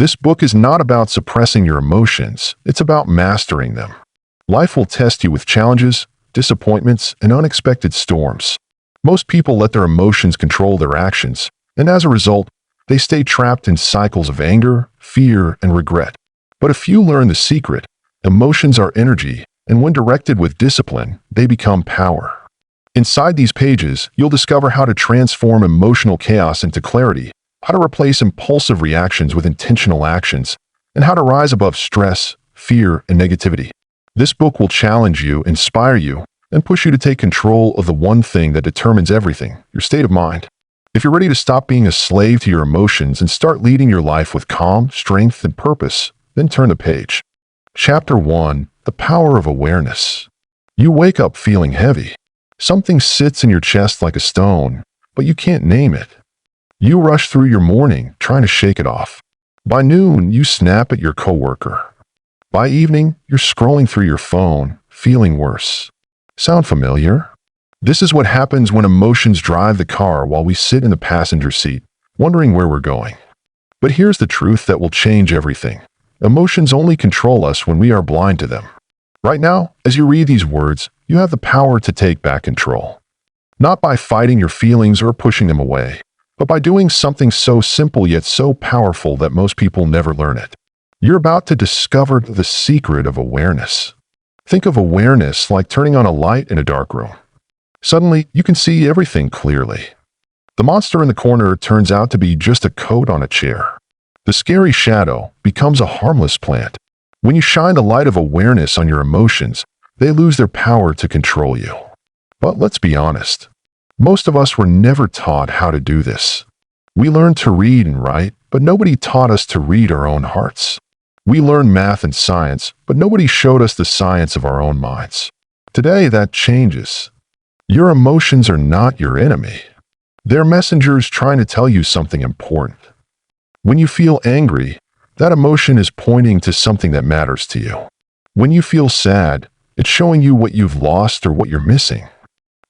This book is not about suppressing your emotions, it's about mastering them. Life will test you with challenges, disappointments, and unexpected storms. Most people let their emotions control their actions, and as a result, they stay trapped in cycles of anger, fear, and regret. But if you learn the secret, emotions are energy, and when directed with discipline, they become power. Inside these pages, you'll discover how to transform emotional chaos into clarity, how to replace impulsive reactions with intentional actions, and how to rise above stress, fear, and negativity. This book will challenge you, inspire you, and push you to take control of the one thing that determines everything, your state of mind. If you're ready to stop being a slave to your emotions and start leading your life with calm, strength, and purpose, then turn the page. Chapter 1: The Power of Awareness. You wake up feeling heavy. Something sits in your chest like a stone, but you can't name it. You rush through your morning, trying to shake it off. By noon, you snap at your coworker. By evening, you're scrolling through your phone, feeling worse. Sound familiar? This is what happens when emotions drive the car while we sit in the passenger seat, wondering where we're going. But here's the truth that will change everything. Emotions only control us when we are blind to them. Right now, as you read these words, you have the power to take back control. Not by fighting your feelings or pushing them away, but by doing something so simple yet so powerful that most people never learn it. You're about to discover the secret of awareness. Think of awareness like turning on a light in a dark room. Suddenly, you can see everything clearly. The monster in the corner turns out to be just a coat on a chair. The scary shadow becomes a harmless plant. When you shine the light of awareness on your emotions, they lose their power to control you. But let's be honest. Most of us were never taught how to do this. We learned to read and write, but nobody taught us to read our own hearts. We learned math and science, but nobody showed us the science of our own minds. Today, that changes. Your emotions are not your enemy. They're messengers trying to tell you something important. When you feel angry, that emotion is pointing to something that matters to you. When you feel sad, it's showing you what you've lost or what you're missing.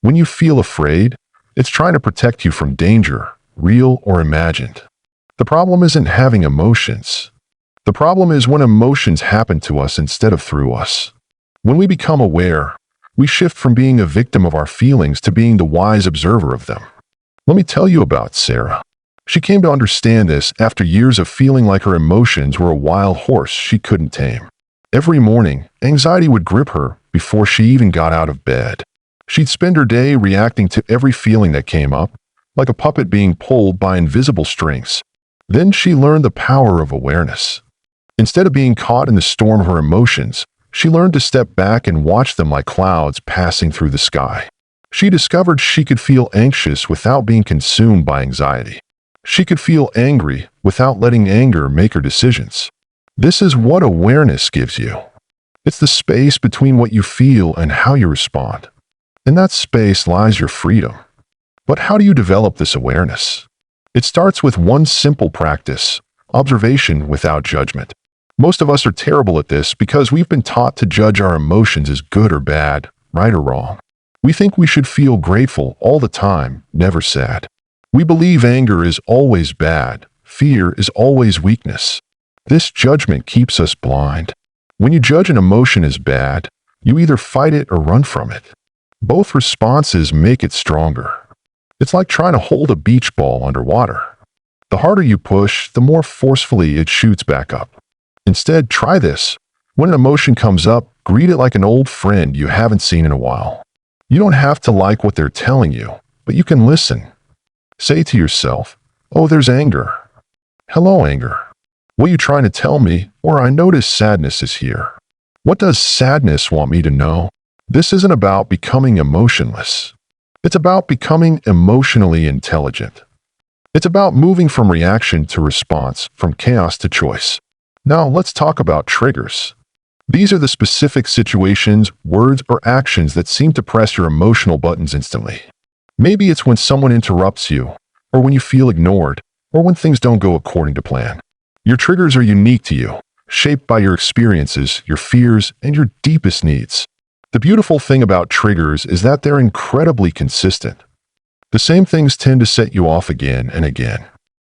When you feel afraid, it's trying to protect you from danger, real or imagined. The problem isn't having emotions. The problem is when emotions happen to us instead of through us. When we become aware, we shift from being a victim of our feelings to being the wise observer of them. Let me tell you about Sarah. She came to understand this after years of feeling like her emotions were a wild horse she couldn't tame. Every morning, anxiety would grip her before she even got out of bed. She'd spend her day reacting to every feeling that came up, like a puppet being pulled by invisible strings. Then she learned the power of awareness. Instead of being caught in the storm of her emotions, she learned to step back and watch them like clouds passing through the sky. She discovered she could feel anxious without being consumed by anxiety. She could feel angry without letting anger make her decisions. This is what awareness gives you. It's the space between what you feel and how you respond. In that space lies your freedom. But how do you develop this awareness? It starts with one simple practice: observation without judgment. Most of us are terrible at this because we've been taught to judge our emotions as good or bad, right or wrong. We think we should feel grateful all the time, never sad. We believe anger is always bad, fear is always weakness. This judgment keeps us blind. When you judge an emotion as bad, you either fight it or run from it. Both responses make it stronger. It's like trying to hold a beach ball underwater. The harder you push, the more forcefully it shoots back up. Instead, try this. When an emotion comes up, greet it like an old friend you haven't seen in a while. You don't have to like what they're telling you, but you can listen. Say to yourself, "Oh, there's anger. Hello, anger. What are you trying to tell me?" Or, "I notice sadness is here. What does sadness want me to know?" This isn't about becoming emotionless. It's about becoming emotionally intelligent. It's about moving from reaction to response, from chaos to choice. Now, let's talk about triggers. These are the specific situations, words, or actions that seem to press your emotional buttons instantly. Maybe it's when someone interrupts you, or when you feel ignored, or when things don't go according to plan. Your triggers are unique to you, shaped by your experiences, your fears, and your deepest needs. The beautiful thing about triggers is that they're incredibly consistent. The same things tend to set you off again and again.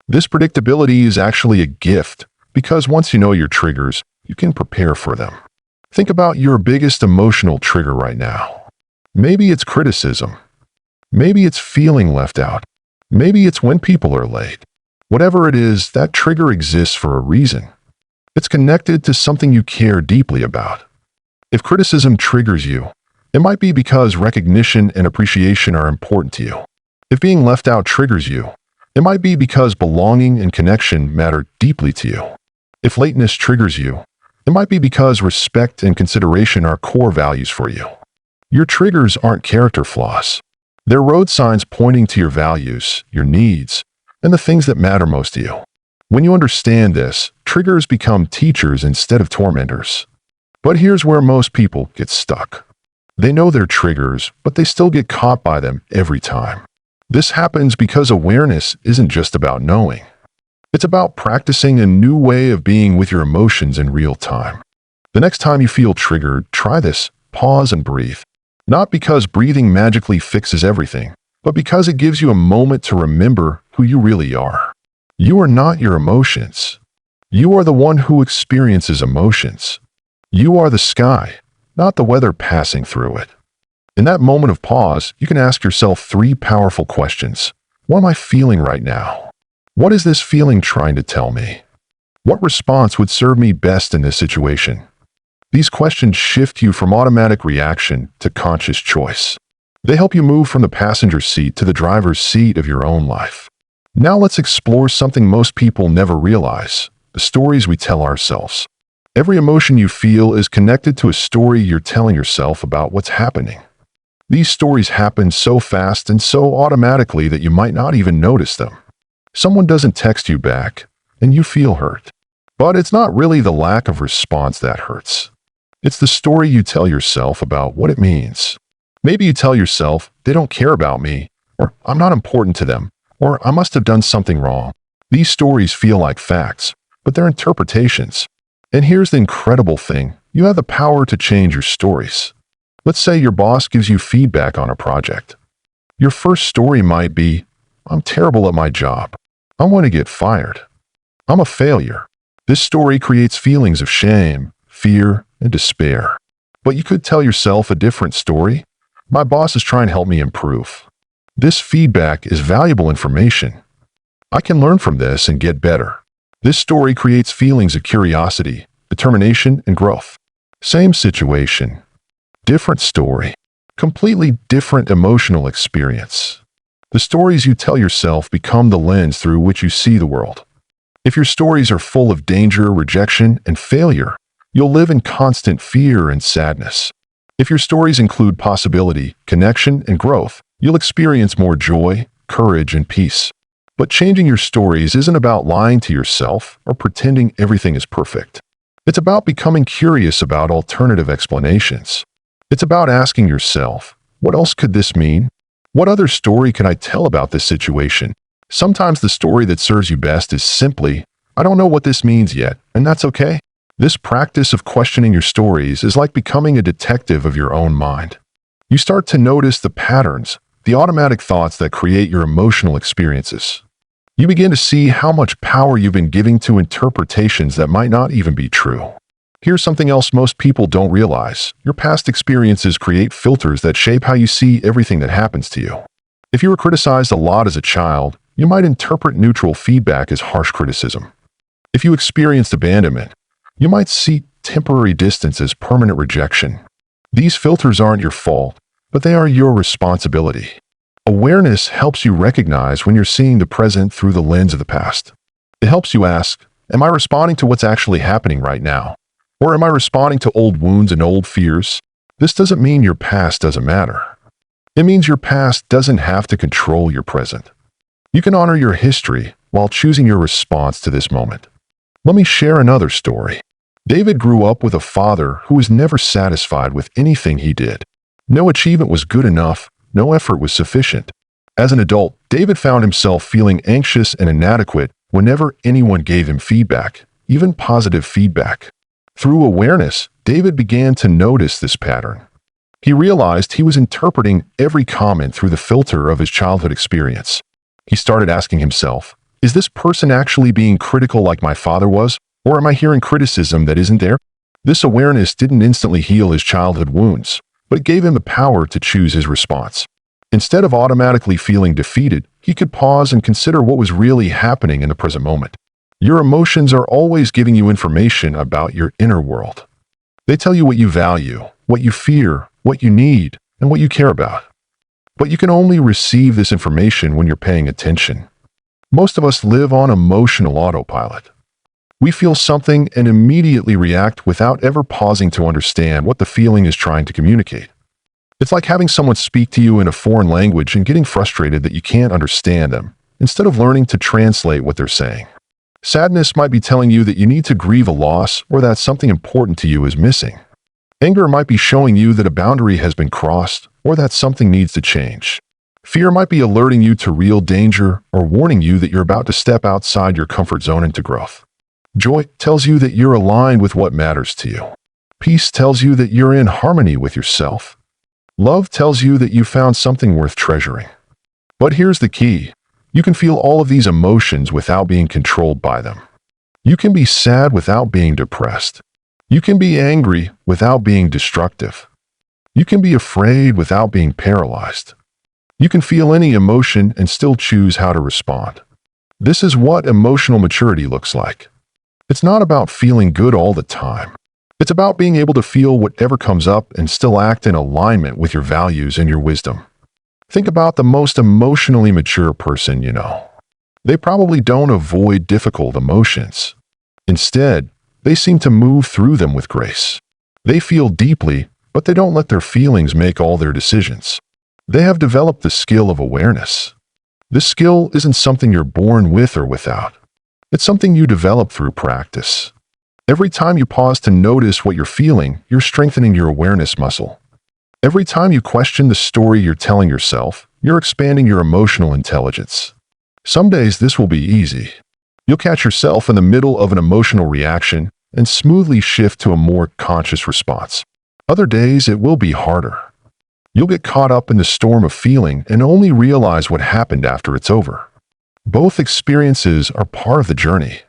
This predictability is actually a gift, because once you know your triggers, you can prepare for them. Think about your biggest emotional trigger right now. Maybe it's criticism. Maybe it's feeling left out. Maybe it's when people are late. Whatever it is, that trigger exists for a reason. It's connected to something you care deeply about. If criticism triggers you, it might be because recognition and appreciation are important to you. If being left out triggers you, it might be because belonging and connection matter deeply to you. If lateness triggers you, it might be because respect and consideration are core values for you. Your triggers aren't character flaws. They're road signs pointing to your values, your needs, and the things that matter most to you. When you understand this, triggers become teachers instead of tormentors. But here's where most people get stuck. They know their triggers, but they still get caught by them every time. This happens because awareness isn't just about knowing. It's about practicing a new way of being with your emotions in real time. The next time you feel triggered, try this. Pause and breathe. Not because breathing magically fixes everything, but because it gives you a moment to remember who you really are. You are not your emotions. You are the one who experiences emotions. You are the sky, not the weather passing through it. In that moment of pause, you can ask yourself 3 powerful questions. What am I feeling right now? What is this feeling trying to tell me? What response would serve me best in this situation? These questions shift you from automatic reaction to conscious choice. They help you move from the passenger seat to the driver's seat of your own life. Now let's explore something most people never realize: the stories we tell ourselves. Every emotion you feel is connected to a story you're telling yourself about what's happening. These stories happen so fast and so automatically that you might not even notice them. Someone doesn't text you back, and you feel hurt. But it's not really the lack of response that hurts. It's the story you tell yourself about what it means. Maybe you tell yourself, they don't care about me, or I'm not important to them, or I must have done something wrong. These stories feel like facts, but they're interpretations. And here's the incredible thing: you have the power to change your stories. Let's say your boss gives you feedback on a project. Your first story might be, I'm terrible at my job. I want to get fired. I'm a failure. This story creates feelings of shame, fear, and despair. But you could tell yourself a different story. My boss is trying to help me improve. This feedback is valuable information. I can learn from this and get better. This story creates feelings of curiosity, determination, and growth. Same situation. Different story. Completely different emotional experience. The stories you tell yourself become the lens through which you see the world. If your stories are full of danger, rejection, and failure, you'll live in constant fear and sadness. If your stories include possibility, connection, and growth, you'll experience more joy, courage, and peace. But changing your stories isn't about lying to yourself or pretending everything is perfect. It's about becoming curious about alternative explanations. It's about asking yourself, what else could this mean? What other story can I tell about this situation? Sometimes the story that serves you best is simply, I don't know what this means yet, and that's okay. This practice of questioning your stories is like becoming a detective of your own mind. You start to notice the patterns, the automatic thoughts that create your emotional experiences. You begin to see how much power you've been giving to interpretations that might not even be true. Here's something else most people don't realize. Your past experiences create filters that shape how you see everything that happens to you. If you were criticized a lot as a child, you might interpret neutral feedback as harsh criticism. If you experienced abandonment, you might see temporary distance as permanent rejection. These filters aren't your fault, but they are your responsibility. Awareness helps you recognize when you're seeing the present through the lens of the past. It helps you ask, am I responding to what's actually happening right now? Or am I responding to old wounds and old fears? This doesn't mean your past doesn't matter. It means your past doesn't have to control your present. You can honor your history while choosing your response to this moment. Let me share another story. David grew up with a father who was never satisfied with anything he did. No achievement was good enough, no effort was sufficient. As an adult, David found himself feeling anxious and inadequate whenever anyone gave him feedback, even positive feedback. Through awareness, David began to notice this pattern. He realized he was interpreting every comment through the filter of his childhood experience. He started asking himself, is this person actually being critical like my father was, Or am I hearing criticism that isn't there? This awareness didn't instantly heal his childhood wounds, but it gave him the power to choose his response. Instead of automatically feeling defeated, he could pause and consider what was really happening in the present moment. Your emotions are always giving you information about your inner world. They tell you what you value, what you fear, what you need, and what you care about. But you can only receive this information when you're paying attention. Most of us live on emotional autopilot. We feel something and immediately react without ever pausing to understand what the feeling is trying to communicate. It's like having someone speak to you in a foreign language and getting frustrated that you can't understand them, instead of learning to translate what they're saying. Sadness might be telling you that you need to grieve a loss or that something important to you is missing. Anger might be showing you that a boundary has been crossed or that something needs to change. Fear might be alerting you to real danger or warning you that you're about to step outside your comfort zone into growth. Joy tells you that you're aligned with what matters to you. Peace tells you that you're in harmony with yourself. Love tells you that you found something worth treasuring. But here's the key. You can feel all of these emotions without being controlled by them. You can be sad without being depressed. You can be angry without being destructive. You can be afraid without being paralyzed. You can feel any emotion and still choose how to respond. This is what emotional maturity looks like. It's not about feeling good all the time. It's about being able to feel whatever comes up and still act in alignment with your values and your wisdom. Think about the most emotionally mature person you know. They probably don't avoid difficult emotions. Instead, they seem to move through them with grace. They feel deeply, but they don't let their feelings make all their decisions. They have developed the skill of awareness. This skill isn't something you're born with or without. It's something you develop through practice. Every time you pause to notice what you're feeling, you're strengthening your awareness muscle. Every time you question the story you're telling yourself, you're expanding your emotional intelligence. Some days this will be easy. You'll catch yourself in the middle of an emotional reaction and smoothly shift to a more conscious response. Other days it will be harder. You'll get caught up in the storm of feeling and only realize what happened after it's over. Both experiences are part of the journey.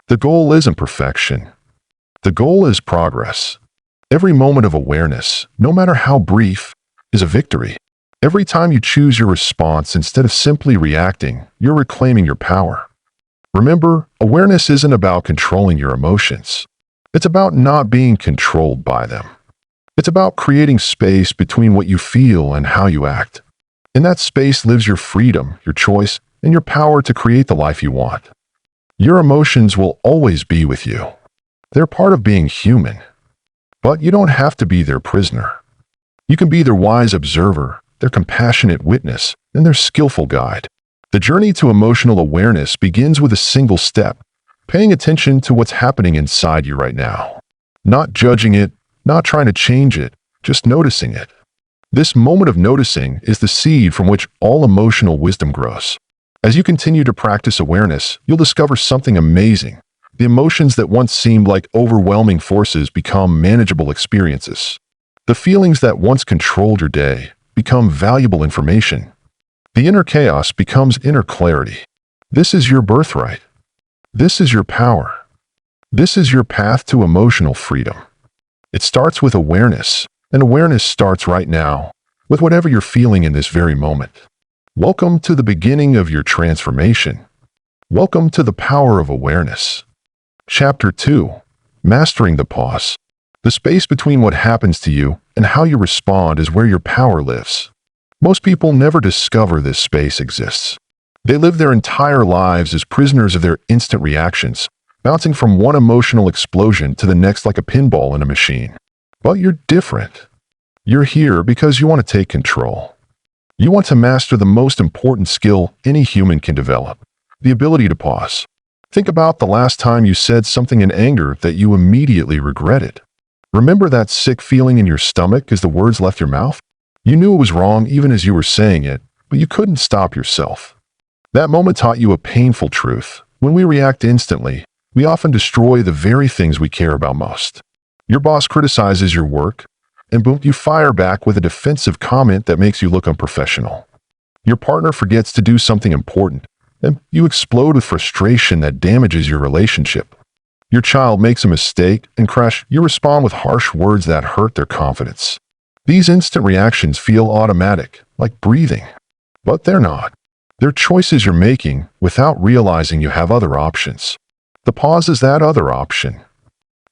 The goal isn't perfection. The goal is progress. Every moment of awareness, no matter how brief, is a victory. Every time you choose your response instead of simply reacting, you're reclaiming your power. Remember, awareness isn't about controlling your emotions. It's about not being controlled by them. It's about creating space between what you feel and how you act. In that space lives your freedom, your choice, and your power to create the life you want. Your emotions will always be with you. They're part of being human. But you don't have to be their prisoner. You can be their wise observer, their compassionate witness, and their skillful guide. The journey to emotional awareness begins with a single step, paying attention to what's happening inside you right now. Not judging it, not trying to change it, just noticing it. This moment of noticing is the seed from which all emotional wisdom grows. As you continue to practice awareness, you'll discover something amazing. The emotions that once seemed like overwhelming forces become manageable experiences. The feelings that once controlled your day become valuable information. The inner chaos becomes inner clarity. This is your birthright. This is your power. This is your path to emotional freedom. It starts with awareness, and awareness starts right now, with whatever you're feeling in this very moment. Welcome to the beginning of your transformation. Welcome to the power of awareness. Chapter 2. Mastering the Pause. The space between what happens to you and how you respond is where your power lives. Most people never discover this space exists. They live their entire lives as prisoners of their instant reactions, bouncing from one emotional explosion to the next like a pinball in a machine. But you're different. You're here because you want to take control. You want to master the most important skill any human can develop, the ability to pause. Think about the last time you said something in anger that you immediately regretted. Remember that sick feeling in your stomach as the words left your mouth? You knew it was wrong even as you were saying it, but you couldn't stop yourself. That moment taught you a painful truth. When we react instantly, we often destroy the very things we care about most. Your boss criticizes your work, and boom, you fire back with a defensive comment that makes you look unprofessional. Your partner forgets to do something important, and you explode with frustration that damages your relationship. Your child makes a mistake and crash, you respond with harsh words that hurt their confidence. These instant reactions feel automatic, like breathing. But they're not. They're choices you're making without realizing you have other options. The pause is that other option.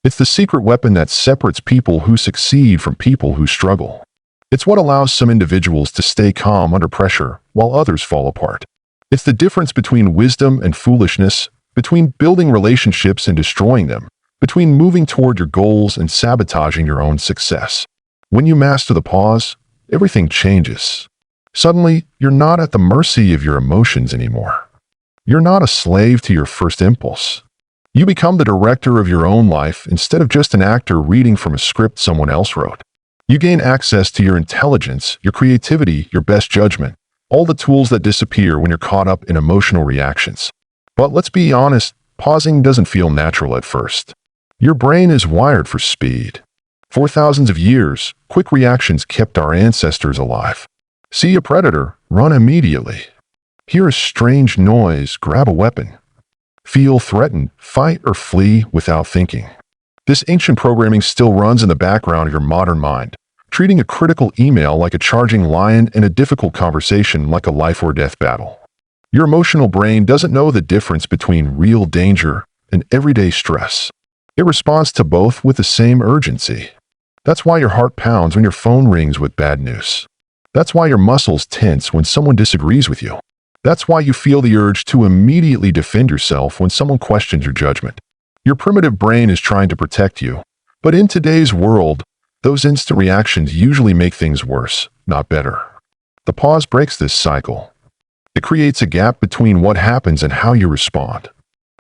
It's the secret weapon that separates people who succeed from people who struggle. It's what allows some individuals to stay calm under pressure while others fall apart. It's the difference between wisdom and foolishness, between building relationships and destroying them, between moving toward your goals and sabotaging your own success. When you master the pause, everything changes. Suddenly, you're not at the mercy of your emotions anymore. You're not a slave to your first impulse. You become the director of your own life instead of just an actor reading from a script someone else wrote. You gain access to your intelligence, your creativity, your best judgment, all the tools that disappear when you're caught up in emotional reactions. But let's be honest, pausing doesn't feel natural at first. Your brain is wired for speed. For thousands of years, quick reactions kept our ancestors alive. See a predator, run immediately. Hear a strange noise, grab a weapon. Feel threatened, fight or flee without thinking. This ancient programming still runs in the background of your modern mind, treating a critical email like a charging lion and a difficult conversation like a life or death battle. Your emotional brain doesn't know the difference between real danger and everyday stress. It responds to both with the same urgency. That's why your heart pounds when your phone rings with bad news. That's why your muscles tense when someone disagrees with you. That's why you feel the urge to immediately defend yourself when someone questions your judgment. Your primitive brain is trying to protect you, but in today's world, those instant reactions usually make things worse, not better. The pause breaks this cycle. It creates a gap between what happens and how you respond.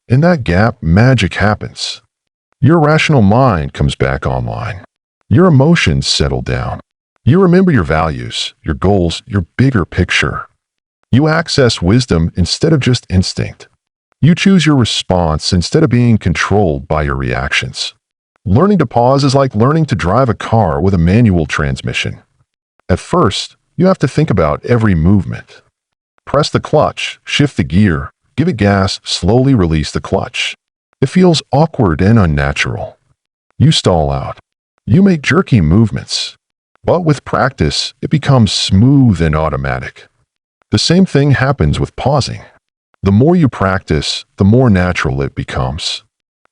In that gap, magic happens. Your rational mind comes back online. Your emotions settle down. You remember your values, your goals, your bigger picture. You access wisdom instead of just instinct. You choose your response instead of being controlled by your reactions. Learning to pause is like learning to drive a car with a manual transmission. At first, you have to think about every movement. Press the clutch, shift the gear, give it gas, slowly release the clutch. It feels awkward and unnatural. You stall out. You make jerky movements. But with practice, it becomes smooth and automatic. The same thing happens with pausing. The more you practice, the more natural it becomes.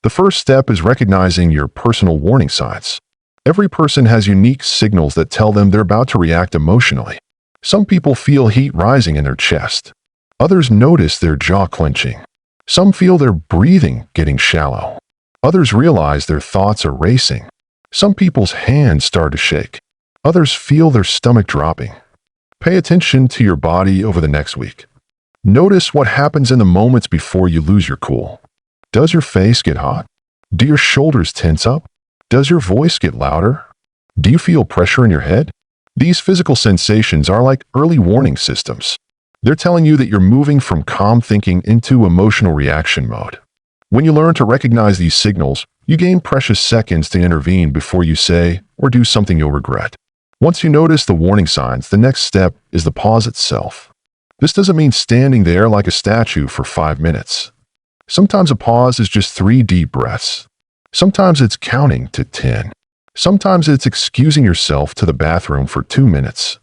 The first step is recognizing your personal warning signs. Every person has unique signals that tell them they're about to react emotionally. Some people feel heat rising in their chest. Others notice their jaw clenching. Some feel their breathing getting shallow. Others realize their thoughts are racing. Some people's hands start to shake. Others feel their stomach dropping. Pay attention to your body over the next week. Notice what happens in the moments before you lose your cool. Does your face get hot? Do your shoulders tense up? Does your voice get louder? Do you feel pressure in your head? These physical sensations are like early warning systems. They're telling you that you're moving from calm thinking into emotional reaction mode. When you learn to recognize these signals, you gain precious seconds to intervene before you say or do something you'll regret. Once you notice the warning signs, the next step is the pause itself. This doesn't mean standing there like a statue for 5 minutes. Sometimes a pause is just 3 deep breaths. Sometimes it's counting to 10. Sometimes it's excusing yourself to the bathroom for 2 minutes.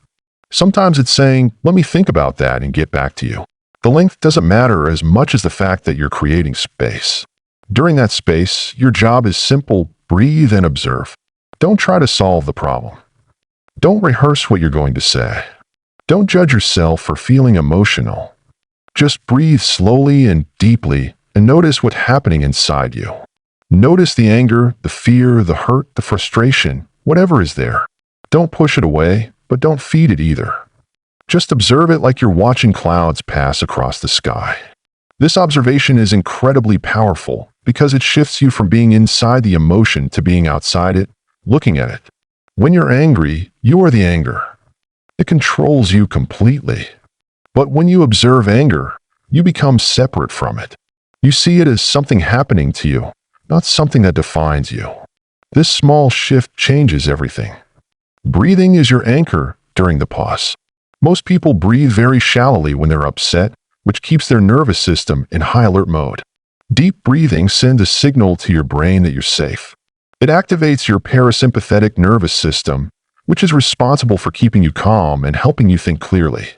Sometimes it's saying, let me think about that and get back to you. The length doesn't matter as much as the fact that you're creating space. During that space, your job is simple: breathe and observe. Don't try to solve the problem. Don't rehearse what you're going to say. Don't judge yourself for feeling emotional. Just breathe slowly and deeply and notice what's happening inside you. Notice the anger, the fear, the hurt, the frustration, whatever is there. Don't push it away, but don't feed it either. Just observe it like you're watching clouds pass across the sky. This observation is incredibly powerful because it shifts you from being inside the emotion to being outside it, looking at it. When you're angry, you are the anger. It controls you completely. But when you observe anger, you become separate from it. You see it as something happening to you, not something that defines you. This small shift changes everything. Breathing is your anchor during the pause. Most people breathe very shallowly when they're upset, which keeps their nervous system in high alert mode. Deep breathing sends a signal to your brain that you're safe. It activates your parasympathetic nervous system, which is responsible for keeping you calm and helping you think clearly.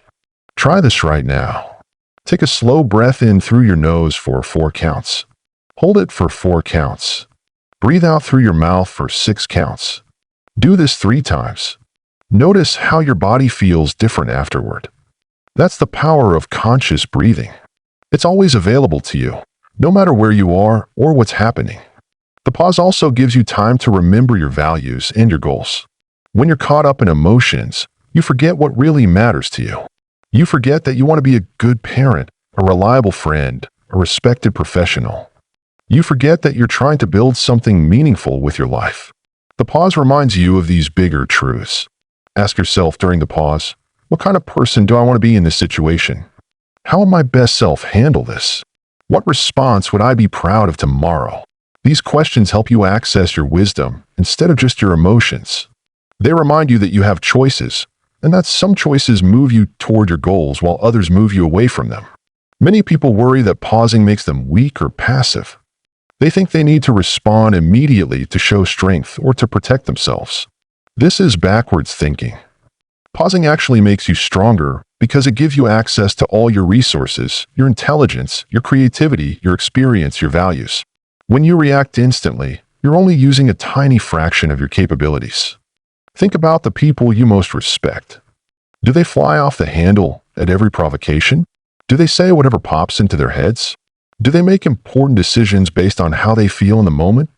Try this right now. Take a slow breath in through your nose for 4 counts. Hold it for 4 counts. Breathe out through your mouth for 6 counts. Do this 3 times. Notice how your body feels different afterward. That's the power of conscious breathing. It's always available to you, no matter where you are or what's happening. The pause also gives you time to remember your values and your goals. When you're caught up in emotions, you forget what really matters to you. You forget that you want to be a good parent, a reliable friend, a respected professional. You forget that you're trying to build something meaningful with your life. The pause reminds you of these bigger truths. Ask yourself during the pause, what kind of person do I want to be in this situation? How will my best self handle this? What response would I be proud of tomorrow? These questions help you access your wisdom instead of just your emotions. They remind you that you have choices, and that some choices move you toward your goals while others move you away from them. Many people worry that pausing makes them weak or passive. They think they need to respond immediately to show strength or to protect themselves. This is backwards thinking. Pausing actually makes you stronger because it gives you access to all your resources, your intelligence, your creativity, your experience, your values. When you react instantly, you're only using a tiny fraction of your capabilities. Think about the people you most respect. Do they fly off the handle at every provocation? Do they say whatever pops into their heads? Do they make important decisions based on how they feel in the moment?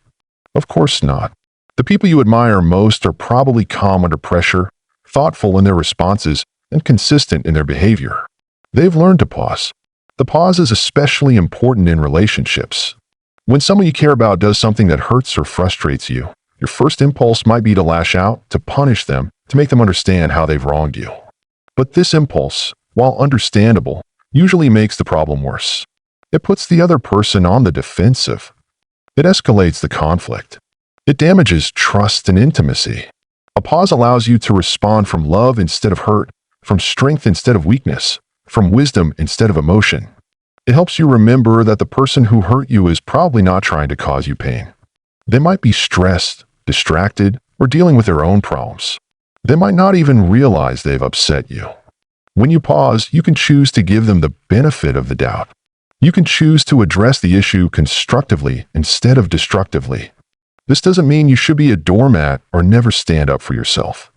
Of course not. The people you admire most are probably calm under pressure, thoughtful in their responses, and consistent in their behavior. They've learned to pause. The pause is especially important in relationships. When someone you care about does something that hurts or frustrates you, your first impulse might be to lash out, to punish them, to make them understand how they've wronged you. But this impulse, while understandable, usually makes the problem worse. It puts the other person on the defensive. It escalates the conflict. It damages trust and intimacy. A pause allows you to respond from love instead of hurt, from strength instead of weakness, from wisdom instead of emotion. It helps you remember that the person who hurt you is probably not trying to cause you pain. They might be stressed, distracted, or dealing with their own problems. They might not even realize they've upset you. When you pause, you can choose to give them the benefit of the doubt. You can choose to address the issue constructively instead of destructively. This doesn't mean you should be a doormat or never stand up for yourself.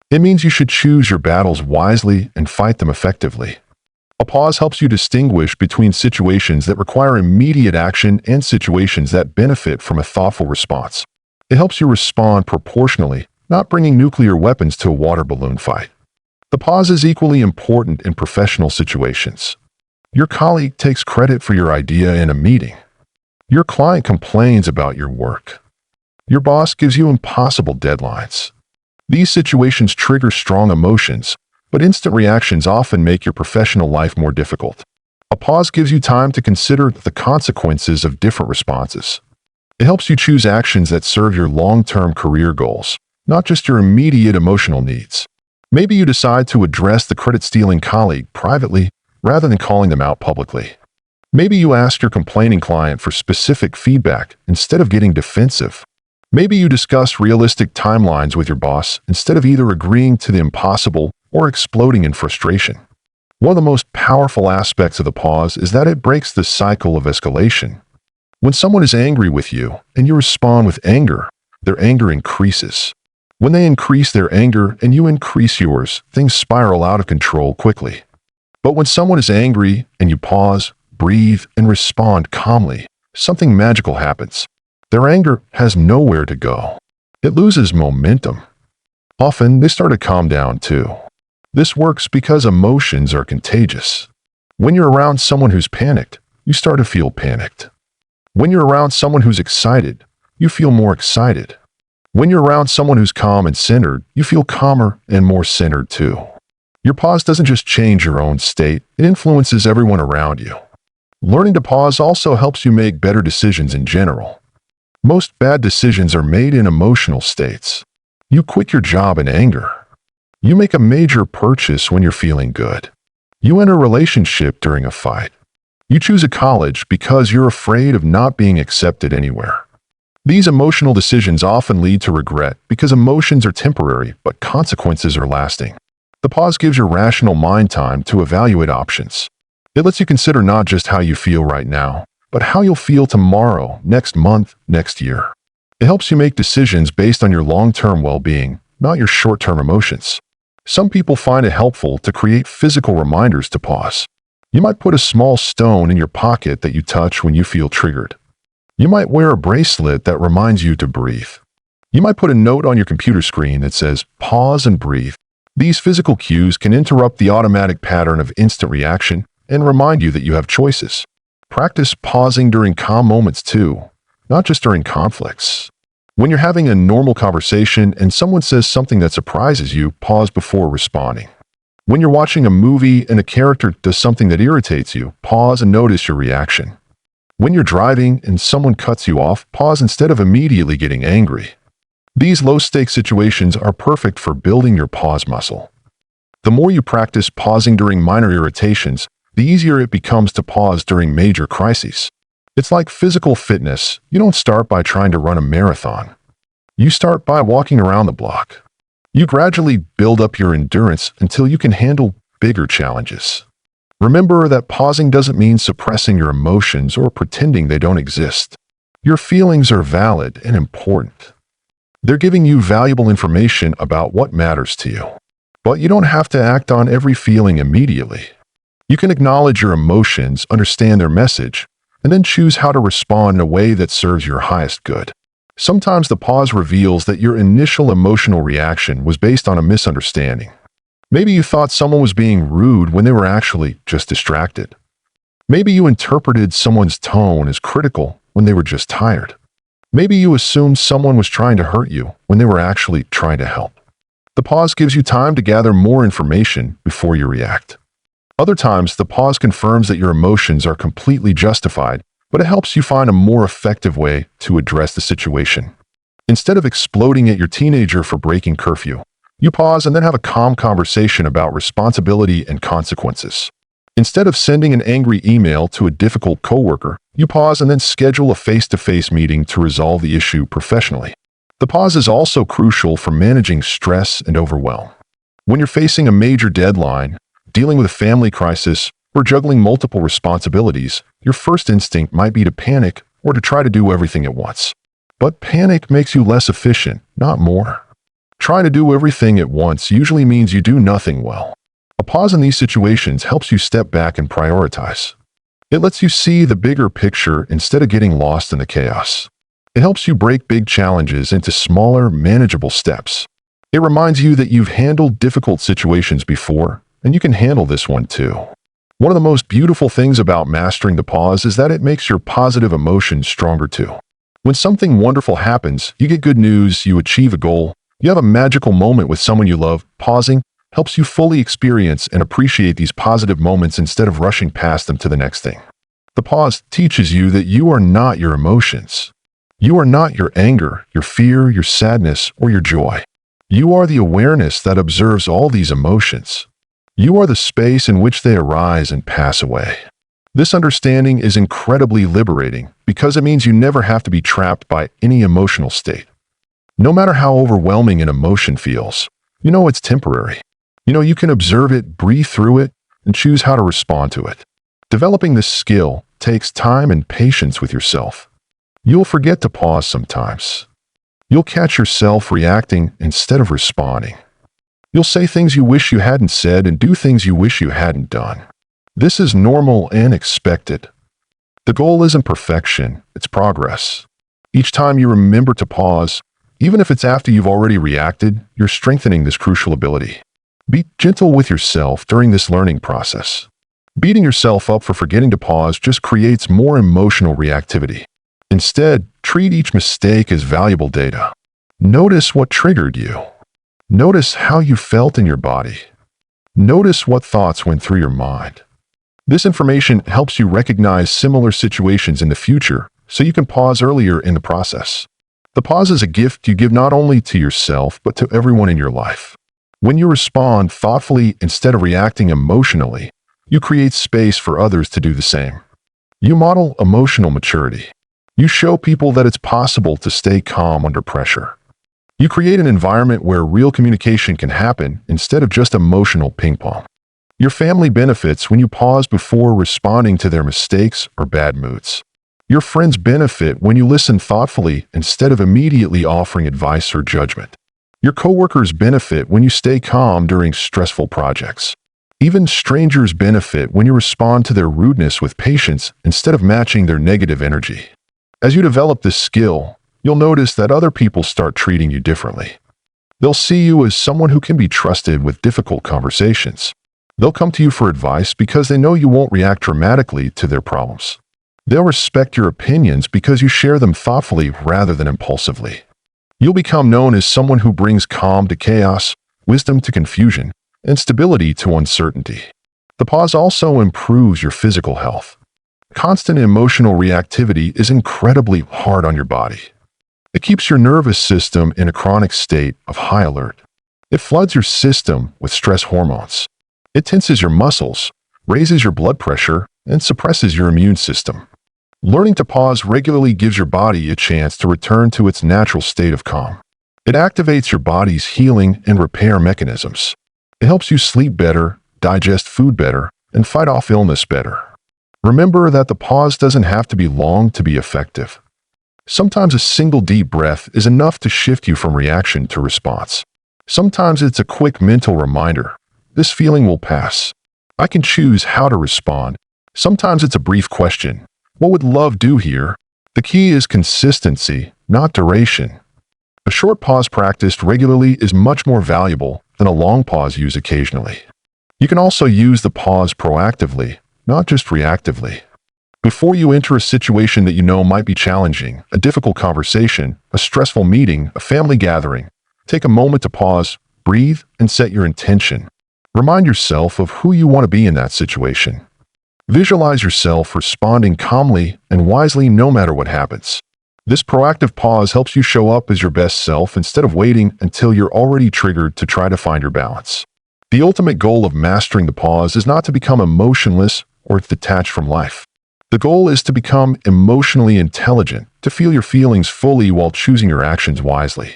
It means you should choose your battles wisely and fight them effectively. A pause helps you distinguish between situations that require immediate action and situations that benefit from a thoughtful response. It helps you respond proportionally, not bringing nuclear weapons to a water balloon fight. The pause is equally important in professional situations. Your colleague takes credit for your idea in a meeting. Your client complains about your work. Your boss gives you impossible deadlines. These situations trigger strong emotions, but instant reactions often make your professional life more difficult. A pause gives you time to consider the consequences of different responses. It helps you choose actions that serve your long-term career goals, not just your immediate emotional needs. Maybe you decide to address the credit-stealing colleague privately rather than calling them out publicly. Maybe you ask your complaining client for specific feedback instead of getting defensive. Maybe you discuss realistic timelines with your boss instead of either agreeing to the impossible or exploding in frustration. One of the most powerful aspects of the pause is that it breaks the cycle of escalation. When someone is angry with you and you respond with anger, their anger increases. When they increase their anger and you increase yours, things spiral out of control quickly. But when someone is angry and you pause, breathe, and respond calmly, something magical happens. Their anger has nowhere to go. It loses momentum. Often, they start to calm down too. This works because emotions are contagious. When you're around someone who's panicked, you start to feel panicked. When you're around someone who's excited, you feel more excited. When you're around someone who's calm and centered, you feel calmer and more centered too. Your pause doesn't just change your own state, it influences everyone around you. Learning to pause also helps you make better decisions in general. Most bad decisions are made in emotional states. You quit your job in anger. You make a major purchase when you're feeling good. You end a relationship during a fight. You choose a college because you're afraid of not being accepted anywhere. These emotional decisions often lead to regret because emotions are temporary, but consequences are lasting. The pause gives your rational mind time to evaluate options. It lets you consider not just how you feel right now, but how you'll feel tomorrow, next month, next year. It helps you make decisions based on your long-term well-being, not your short-term emotions. Some people find it helpful to create physical reminders to pause. You might put a small stone in your pocket that you touch when you feel triggered. You might wear a bracelet that reminds you to breathe. You might put a note on your computer screen that says, "Pause and breathe." These physical cues can interrupt the automatic pattern of instant reaction and remind you that you have choices. Practice pausing during calm moments too, not just during conflicts. When you're having a normal conversation and someone says something that surprises you, pause before responding. When you're watching a movie and a character does something that irritates you, pause and notice your reaction. When you're driving and someone cuts you off, pause instead of immediately getting angry. These low-stakes situations are perfect for building your pause muscle. The more you practice pausing during minor irritations, the easier it becomes to pause during major crises. It's like physical fitness. You don't start by trying to run a marathon. You start by walking around the block. You gradually build up your endurance until you can handle bigger challenges. Remember that pausing doesn't mean suppressing your emotions or pretending they don't exist. Your feelings are valid and important. They're giving you valuable information about what matters to you. But you don't have to act on every feeling immediately. You can acknowledge your emotions, understand their message, and then choose how to respond in a way that serves your highest good. Sometimes the pause reveals that your initial emotional reaction was based on a misunderstanding. Maybe you thought someone was being rude when they were actually just distracted. Maybe you interpreted someone's tone as critical when they were just tired. Maybe you assumed someone was trying to hurt you when they were actually trying to help. The pause gives you time to gather more information before you react. Other times, the pause confirms that your emotions are completely justified, but it helps you find a more effective way to address the situation. Instead of exploding at your teenager for breaking curfew, you pause and then have a calm conversation about responsibility and consequences. Instead of sending an angry email to a difficult coworker, you pause and then schedule a face-to-face meeting to resolve the issue professionally. The pause is also crucial for managing stress and overwhelm. When you're facing a major deadline, dealing with a family crisis, or juggling multiple responsibilities, your first instinct might be to panic or to try to do everything at once. But panic makes you less efficient, not more. Trying to do everything at once usually means you do nothing well. A pause in these situations helps you step back and prioritize. It lets you see the bigger picture instead of getting lost in the chaos. It helps you break big challenges into smaller, manageable steps. It reminds you that you've handled difficult situations before, and you can handle this one too. One of the most beautiful things about mastering the pause is that it makes your positive emotions stronger too. When something wonderful happens, you get good news, you achieve a goal, you have a magical moment with someone you love, pausing helps you fully experience and appreciate these positive moments instead of rushing past them to the next thing. The pause teaches you that you are not your emotions. You are not your anger, your fear, your sadness, or your joy. You are the awareness that observes all these emotions. You are the space in which they arise and pass away. This understanding is incredibly liberating because it means you never have to be trapped by any emotional state. No matter how overwhelming an emotion feels, you know it's temporary. You can observe it, breathe through it, and choose how to respond to it. Developing this skill takes time and patience with yourself. You'll forget to pause sometimes. You'll catch yourself reacting instead of responding. You'll say things you wish you hadn't said and do things you wish you hadn't done. This is normal and expected. The goal isn't perfection, it's progress. Each time you remember to pause, even if it's after you've already reacted, you're strengthening this crucial ability. Be gentle with yourself during this learning process. Beating yourself up for forgetting to pause just creates more emotional reactivity. Instead, treat each mistake as valuable data. Notice what triggered you. Notice how you felt in your body. Notice what thoughts went through your mind. This information helps you recognize similar situations in the future so you can pause earlier in the process. The pause is a gift you give not only to yourself but to everyone in your life. When you respond thoughtfully instead of reacting emotionally, you create space for others to do the same. You model emotional maturity. You show people that it's possible to stay calm under pressure. You create an environment where real communication can happen instead of just emotional ping pong. Your family benefits when you pause before responding to their mistakes or bad moods. Your friends benefit when you listen thoughtfully instead of immediately offering advice or judgment. Your coworkers benefit when you stay calm during stressful projects. Even strangers benefit when you respond to their rudeness with patience instead of matching their negative energy. As you develop this skill, you'll notice that other people start treating you differently. They'll see you as someone who can be trusted with difficult conversations. They'll come to you for advice because they know you won't react dramatically to their problems. They'll respect your opinions because you share them thoughtfully rather than impulsively. You'll become known as someone who brings calm to chaos, wisdom to confusion, and stability to uncertainty. The pause also improves your physical health. Constant emotional reactivity is incredibly hard on your body. It keeps your nervous system in a chronic state of high alert. It floods your system with stress hormones. It tenses your muscles, raises your blood pressure, and suppresses your immune system. Learning to pause regularly gives your body a chance to return to its natural state of calm. It activates your body's healing and repair mechanisms. It helps you sleep better, digest food better, and fight off illness better. Remember that the pause doesn't have to be long to be effective. Sometimes a single deep breath is enough to shift you from reaction to response. Sometimes it's a quick mental reminder. This feeling will pass. I can choose how to respond. Sometimes it's a brief question. What would love do here? The key is consistency, not duration. A short pause practiced regularly is much more valuable than a long pause used occasionally. You can also use the pause proactively, not just reactively. Before you enter a situation that you know might be challenging, a difficult conversation, a stressful meeting, a family gathering, take a moment to pause, breathe, and set your intention. Remind yourself of who you want to be in that situation. Visualize yourself responding calmly and wisely no matter what happens. This proactive pause helps you show up as your best self instead of waiting until you're already triggered to try to find your balance. The ultimate goal of mastering the pause is not to become emotionless or detached from life. The goal is to become emotionally intelligent, to feel your feelings fully while choosing your actions wisely.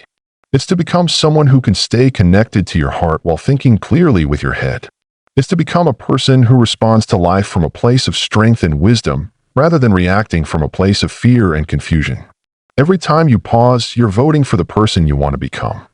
It's to become someone who can stay connected to your heart while thinking clearly with your head. It's to become a person who responds to life from a place of strength and wisdom, rather than reacting from a place of fear and confusion. Every time you pause, you're voting for the person you want to become.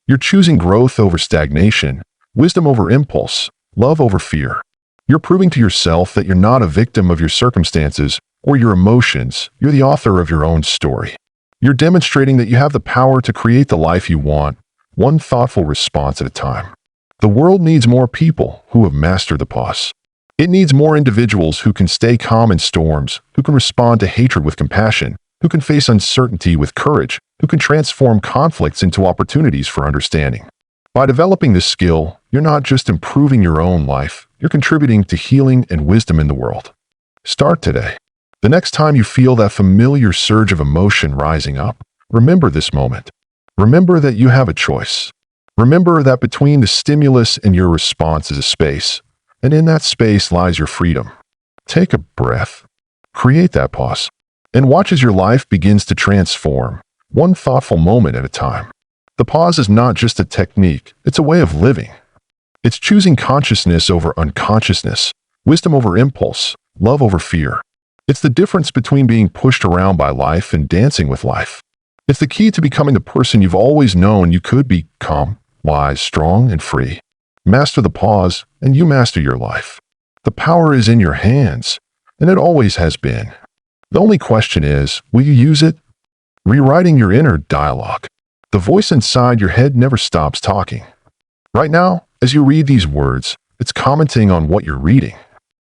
You're choosing growth over stagnation, wisdom over impulse, love over fear. You're proving to yourself that you're not a victim of your circumstances or your emotions. You're the author of your own story. You're demonstrating that you have the power to create the life you want, one thoughtful response at a time. The world needs more people who have mastered the pause. It needs more individuals who can stay calm in storms, who can respond to hatred with compassion, who can face uncertainty with courage, who can transform conflicts into opportunities for understanding. By developing this skill, you're not just improving your own life, you're contributing to healing and wisdom in the world. Start today. The next time you feel that familiar surge of emotion rising up, remember this moment. Remember that you have a choice. Remember that between the stimulus and your response is a space, and in that space lies your freedom. Take a breath, create that pause, and watch as your life begins to transform, one thoughtful moment at a time. The pause is not just a technique, it's a way of living. It's choosing consciousness over unconsciousness, wisdom over impulse, love over fear. It's the difference between being pushed around by life and dancing with life. It's the key to becoming the person you've always known you could be: calm, wise, strong, and free. Master the pause, and you master your life. The power is in your hands, and it always has been. The only question is, will you use it? Rewriting your inner dialogue. The voice inside your head never stops talking. Right now, as you read these words, it's commenting on what you're reading.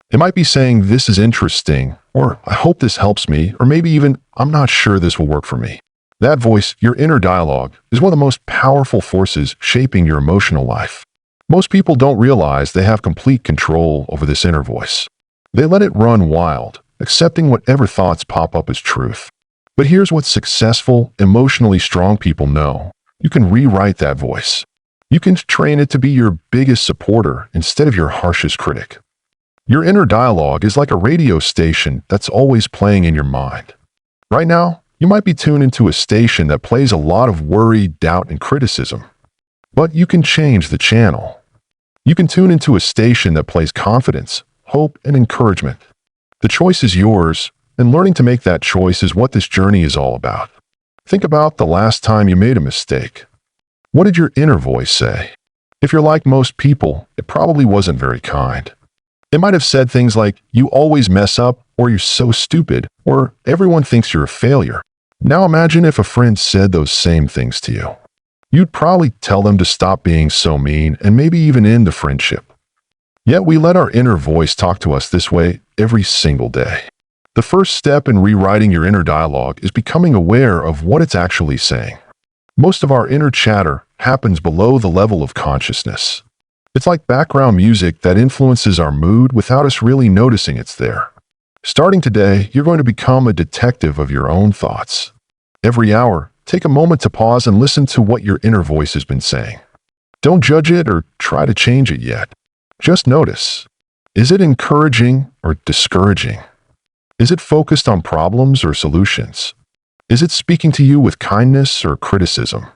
It might be saying, "This is interesting," or "I hope this helps me," or maybe even, "I'm not sure this will work for me." That voice, your inner dialogue, is one of the most powerful forces shaping your emotional life. Most people don't realize they have complete control over this inner voice. They let it run wild, accepting whatever thoughts pop up as truth. But here's what successful, emotionally strong people know. You can rewrite that voice. You can train it to be your biggest supporter instead of your harshest critic. Your inner dialogue is like a radio station that's always playing in your mind. Right now, you might be tuned into a station that plays a lot of worry, doubt, and criticism. But you can change the channel. You can tune into a station that plays confidence, hope, and encouragement. The choice is yours, and learning to make that choice is what this journey is all about. Think about the last time you made a mistake. What did your inner voice say? If you're like most people, it probably wasn't very kind. It might have said things like, "You always mess up," or "You're so stupid," or "Everyone thinks you're a failure." Now imagine if a friend said those same things to you. You'd probably tell them to stop being so mean and maybe even end the friendship. Yet we let our inner voice talk to us this way every single day. The first step in rewriting your inner dialogue is becoming aware of what it's actually saying. Most of our inner chatter happens below the level of consciousness. It's like background music that influences our mood without us really noticing it's there. Starting today, you're going to become a detective of your own thoughts. Every hour, take a moment to pause and listen to what your inner voice has been saying. Don't judge it or try to change it yet. Just notice. Is it encouraging or discouraging? Is it focused on problems or solutions? Is it speaking to you with kindness or criticism?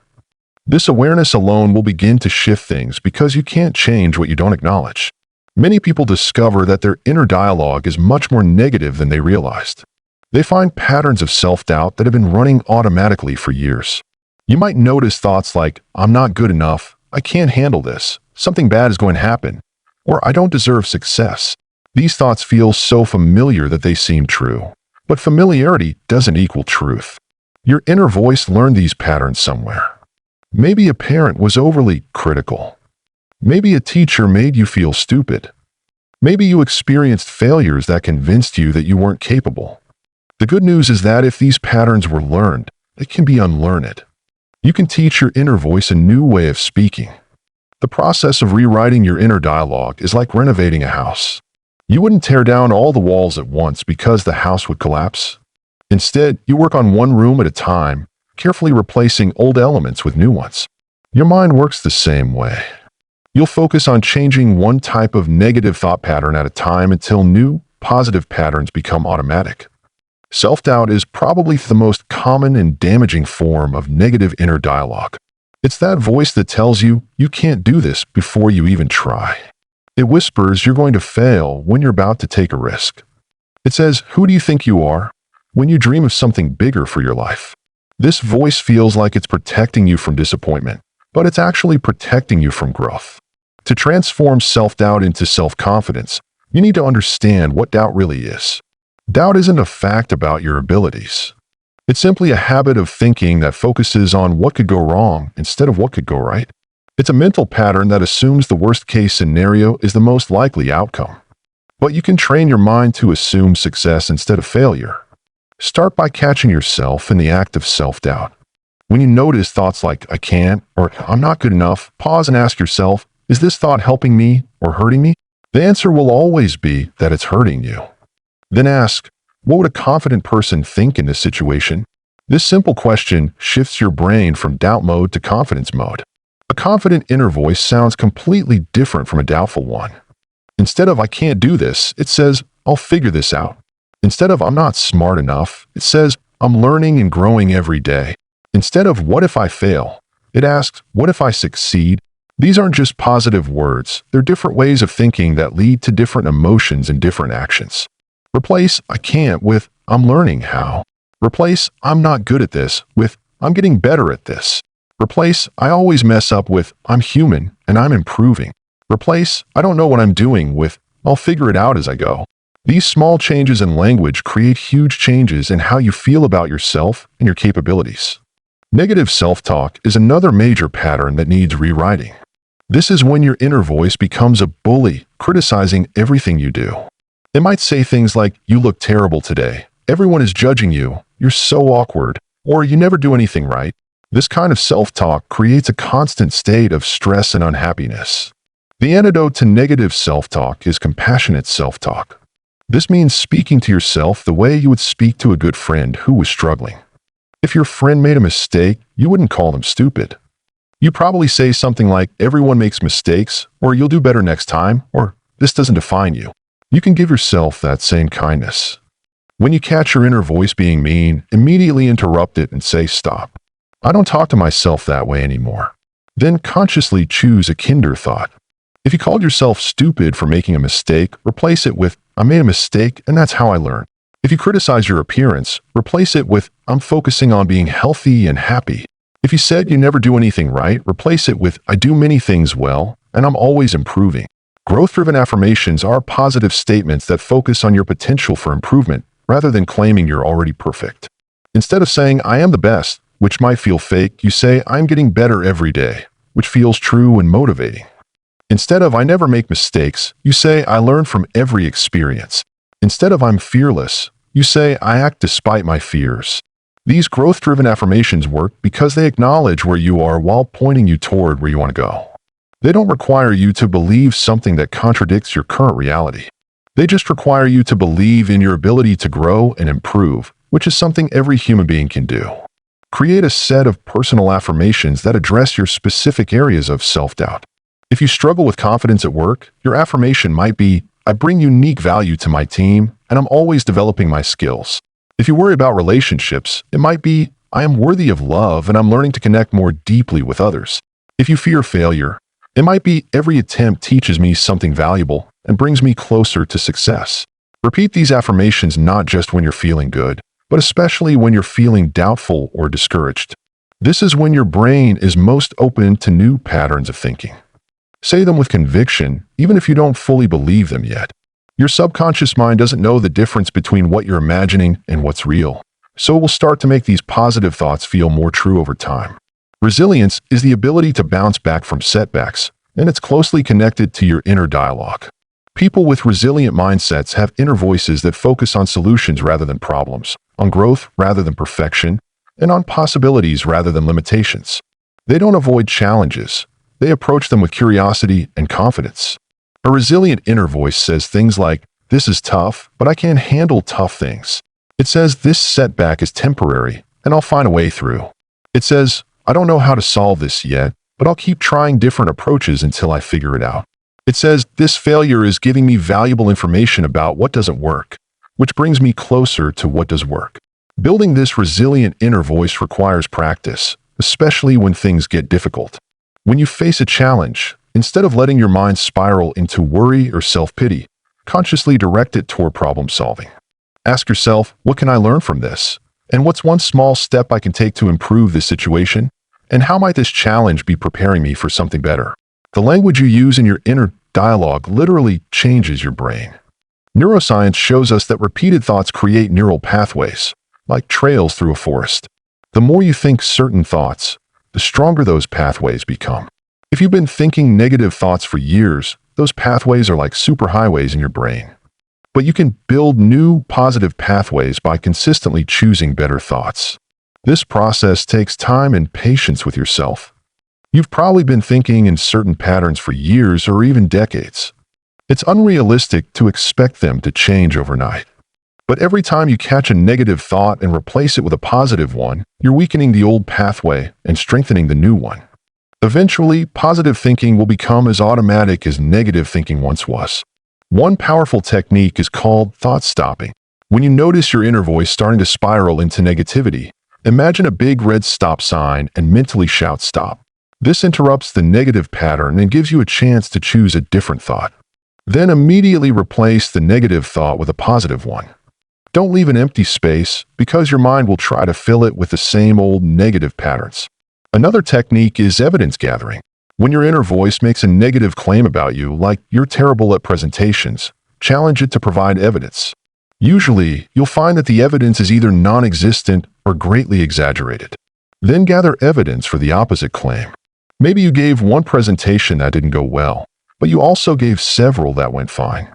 This awareness alone will begin to shift things because you can't change what you don't acknowledge. Many people discover that their inner dialogue is much more negative than they realized. They find patterns of self-doubt that have been running automatically for years. You might notice thoughts like, "I'm not good enough," "I can't handle this," "Something bad is going to happen," or "I don't deserve success." These thoughts feel so familiar that they seem true. But familiarity doesn't equal truth. Your inner voice learned these patterns somewhere. Maybe a parent was overly critical. Maybe a teacher made you feel stupid. Maybe you experienced failures that convinced you that you weren't capable. The good news is that if these patterns were learned, it can be unlearned. You can teach your inner voice a new way of speaking. The process of rewriting your inner dialogue is like renovating a house. You wouldn't tear down all the walls at once because the house would collapse. Instead, you work on one room at a time, carefully replacing old elements with new ones. Your mind works the same way. You'll focus on changing one type of negative thought pattern at a time until new, positive patterns become automatic. Self-doubt is probably the most common and damaging form of negative inner dialogue. It's that voice that tells you you can't do this before you even try. It whispers you're going to fail when you're about to take a risk. It says, "Who do you think you are?" when you dream of something bigger for your life. This voice feels like it's protecting you from disappointment, but it's actually protecting you from growth. To transform self-doubt into self-confidence, you need to understand what doubt really is. Doubt isn't a fact about your abilities. It's simply a habit of thinking that focuses on what could go wrong instead of what could go right. It's a mental pattern that assumes the worst-case scenario is the most likely outcome. But you can train your mind to assume success instead of failure. Start by catching yourself in the act of self-doubt. When you notice thoughts like, "I can't," or "I'm not good enough," pause and ask yourself, is this thought helping me or hurting me? The answer will always be that it's hurting you. Then ask, what would a confident person think in this situation? This simple question shifts your brain from doubt mode to confidence mode. A confident inner voice sounds completely different from a doubtful one. Instead of "I can't do this," it says, "I'll figure this out." Instead of "I'm not smart enough," it says, "I'm learning and growing every day." Instead of "What if I fail?" it asks, "What if I succeed?" These aren't just positive words. They're different ways of thinking that lead to different emotions and different actions. Replace "I can't" with "I'm learning how." Replace "I'm not good at this" with "I'm getting better at this." Replace "I always mess up" with "I'm human and I'm improving." Replace "I don't know what I'm doing" with "I'll figure it out as I go." These small changes in language create huge changes in how you feel about yourself and your capabilities. Negative self-talk is another major pattern that needs rewriting. This is when your inner voice becomes a bully, criticizing everything you do. It might say things like, "You look terrible today," "Everyone is judging you," "You're so awkward," or "You never do anything right." This kind of self-talk creates a constant state of stress and unhappiness. The antidote to negative self-talk is compassionate self-talk. This means speaking to yourself the way you would speak to a good friend who was struggling. If your friend made a mistake, you wouldn't call them stupid. You probably say something like, "Everyone makes mistakes," or "You'll do better next time," or "This doesn't define you." You can give yourself that same kindness. When you catch your inner voice being mean, immediately interrupt it and say, "Stop. I don't talk to myself that way anymore." Then consciously choose a kinder thought. If you called yourself stupid for making a mistake, replace it with, "I made a mistake and that's how I learn." If you criticize your appearance, replace it with, "I'm focusing on being healthy and happy." If you said you never do anything right, replace it with, "I do many things well and I'm always improving." Growth-driven affirmations are positive statements that focus on your potential for improvement rather than claiming you're already perfect. Instead of saying, "I am the best," which might feel fake, you say, "I'm getting better every day," which feels true and motivating. Instead of "I never make mistakes," you say, "I learn from every experience." Instead of "I'm fearless," you say, "I act despite my fears." These growth-driven affirmations work because they acknowledge where you are while pointing you toward where you want to go. They don't require you to believe something that contradicts your current reality. They just require you to believe in your ability to grow and improve, which is something every human being can do. Create a set of personal affirmations that address your specific areas of self-doubt. If you struggle with confidence at work, your affirmation might be, "I bring unique value to my team, and I'm always developing my skills." If you worry about relationships, it might be, "I am worthy of love and I'm learning to connect more deeply with others." If you fear failure, it might be, "Every attempt teaches me something valuable and brings me closer to success." Repeat these affirmations not just when you're feeling good, but especially when you're feeling doubtful or discouraged. This is when your brain is most open to new patterns of thinking. Say them with conviction, even if you don't fully believe them yet. Your subconscious mind doesn't know the difference between what you're imagining and what's real, so it will start to make these positive thoughts feel more true over time. Resilience is the ability to bounce back from setbacks, and it's closely connected to your inner dialogue. People with resilient mindsets have inner voices that focus on solutions rather than problems, on growth rather than perfection, and on possibilities rather than limitations. They don't avoid challenges. They approach them with curiosity and confidence. A resilient inner voice says things like, "This is tough, but I can handle tough things." It says, "This setback is temporary, and I'll find a way through." It says, "I don't know how to solve this yet, but I'll keep trying different approaches until I figure it out." It says, "This failure is giving me valuable information about what doesn't work, which brings me closer to what does work." Building this resilient inner voice requires practice, especially when things get difficult. When you face a challenge, instead of letting your mind spiral into worry or self-pity, consciously direct it toward problem solving. Ask yourself, "What can I learn from this? And what's one small step I can take to improve this situation? And how might this challenge be preparing me for something better?" The language you use in your inner dialogue literally changes your brain. Neuroscience shows us that repeated thoughts create neural pathways, like trails through a forest. The more you think certain thoughts, the stronger those pathways become. If you've been thinking negative thoughts for years, those pathways are like superhighways in your brain. But you can build new positive pathways by consistently choosing better thoughts. This process takes time and patience with yourself. You've probably been thinking in certain patterns for years or even decades. It's unrealistic to expect them to change overnight. But every time you catch a negative thought and replace it with a positive one, you're weakening the old pathway and strengthening the new one. Eventually, positive thinking will become as automatic as negative thinking once was. One powerful technique is called thought stopping. When you notice your inner voice starting to spiral into negativity, imagine a big red stop sign and mentally shout "Stop." This interrupts the negative pattern and gives you a chance to choose a different thought. Then immediately replace the negative thought with a positive one. Don't leave an empty space, because your mind will try to fill it with the same old negative patterns. Another technique is evidence gathering. When your inner voice makes a negative claim about you, like "you're terrible at presentations," challenge it to provide evidence. Usually, you'll find that the evidence is either non-existent or greatly exaggerated. Then gather evidence for the opposite claim. Maybe you gave one presentation that didn't go well, but you also gave several that went fine.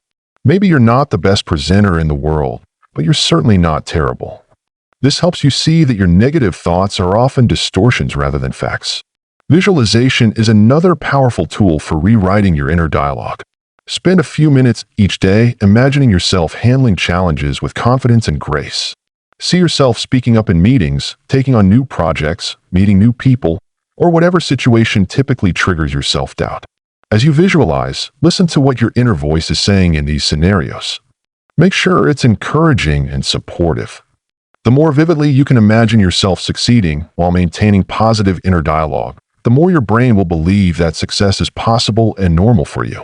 Maybe you're not the best presenter in the world, but you're certainly not terrible. This helps you see that your negative thoughts are often distortions rather than facts. Visualization is another powerful tool for rewriting your inner dialogue. Spend a few minutes each day imagining yourself handling challenges with confidence and grace. See yourself speaking up in meetings, taking on new projects, meeting new people, or whatever situation typically triggers your self-doubt. As you visualize, listen to what your inner voice is saying in these scenarios. Make sure it's encouraging and supportive. The more vividly you can imagine yourself succeeding while maintaining positive inner dialogue, the more your brain will believe that success is possible and normal for you.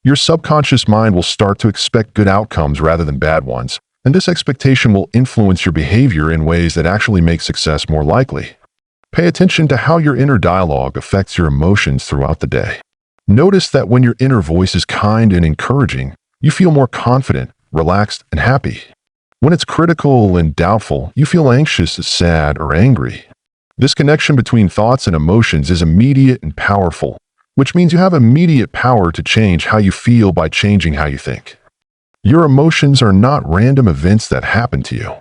Your subconscious mind will start to expect good outcomes rather than bad ones, and this expectation will influence your behavior in ways that actually make success more likely. Pay attention to how your inner dialogue affects your emotions throughout the day. Notice that when your inner voice is kind and encouraging, you feel more confident, relaxed, and happy. When it's critical and doubtful, you feel anxious, sad, or angry. This connection between thoughts and emotions is immediate and powerful, which means you have immediate power to change how you feel by changing how you think. Your emotions are not random events that happen to you.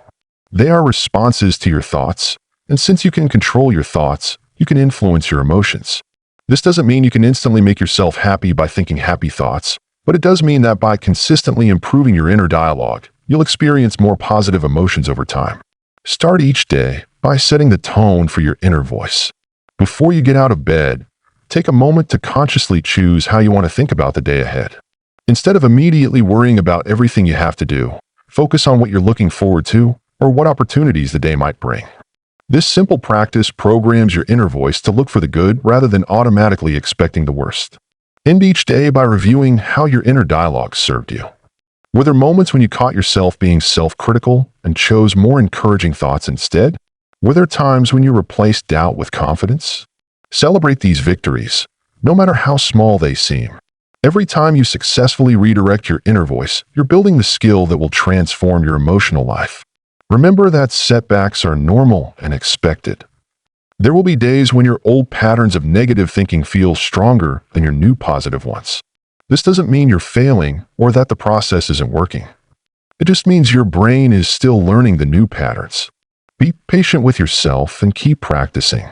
They are responses to your thoughts, and since you can control your thoughts, you can influence your emotions. This doesn't mean you can instantly make yourself happy by thinking happy thoughts, but it does mean that by consistently improving your inner dialogue, you'll experience more positive emotions over time. Start each day by setting the tone for your inner voice. Before you get out of bed, take a moment to consciously choose how you want to think about the day ahead. Instead of immediately worrying about everything you have to do, focus on what you're looking forward to or what opportunities the day might bring. This simple practice programs your inner voice to look for the good rather than automatically expecting the worst. End each day by reviewing how your inner dialogue served you. Were there moments when you caught yourself being self-critical and chose more encouraging thoughts instead? Were there times when you replaced doubt with confidence? Celebrate these victories, no matter how small they seem. Every time you successfully redirect your inner voice, you're building the skill that will transform your emotional life. Remember that setbacks are normal and expected. There will be days when your old patterns of negative thinking feel stronger than your new positive ones. This doesn't mean you're failing or that the process isn't working. It just means your brain is still learning the new patterns. Be patient with yourself and keep practicing.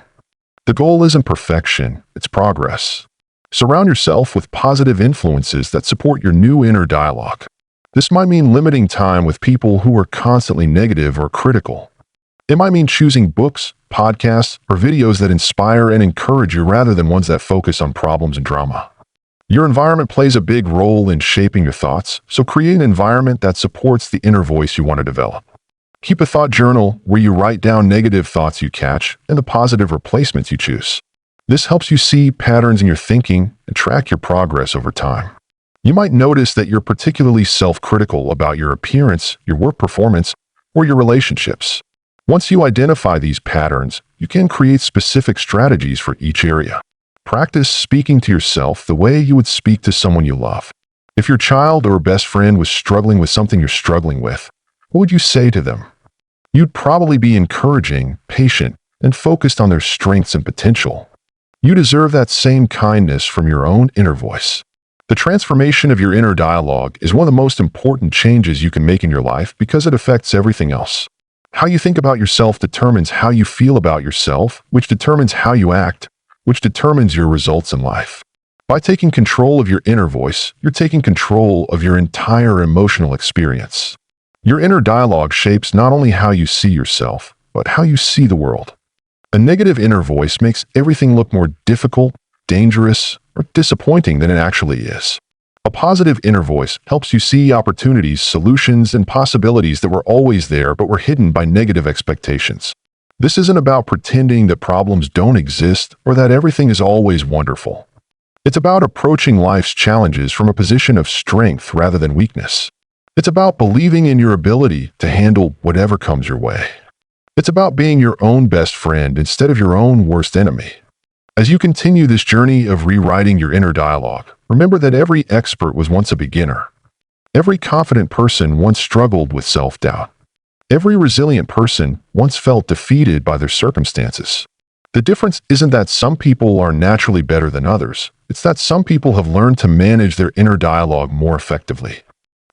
The goal isn't perfection, it's progress. Surround yourself with positive influences that support your new inner dialogue. This might mean limiting time with people who are constantly negative or critical. It might mean choosing books, podcasts, or videos that inspire and encourage you rather than ones that focus on problems and drama. Your environment plays a big role in shaping your thoughts, so create an environment that supports the inner voice you want to develop. Keep a thought journal where you write down negative thoughts you catch and the positive replacements you choose. This helps you see patterns in your thinking and track your progress over time. You might notice that you're particularly self-critical about your appearance, your work performance, or your relationships. Once you identify these patterns, you can create specific strategies for each area. Practice speaking to yourself the way you would speak to someone you love. If your child or best friend was struggling with something you're struggling with, what would you say to them? You'd probably be encouraging, patient, and focused on their strengths and potential. You deserve that same kindness from your own inner voice. The transformation of your inner dialogue is one of the most important changes you can make in your life because it affects everything else. How you think about yourself determines how you feel about yourself, which determines how you act, which determines your results in life. By taking control of your inner voice, you're taking control of your entire emotional experience. Your inner dialogue shapes not only how you see yourself, but how you see the world. A negative inner voice makes everything look more difficult, dangerous, or disappointing than it actually is. A positive inner voice helps you see opportunities, solutions, and possibilities that were always there but were hidden by negative expectations. This isn't about pretending that problems don't exist or that everything is always wonderful. It's about approaching life's challenges from a position of strength rather than weakness. It's about believing in your ability to handle whatever comes your way. It's about being your own best friend instead of your own worst enemy. As you continue this journey of rewriting your inner dialogue, remember that every expert was once a beginner. Every confident person once struggled with self-doubt. Every resilient person once felt defeated by their circumstances. The difference isn't that some people are naturally better than others. It's that some people have learned to manage their inner dialogue more effectively.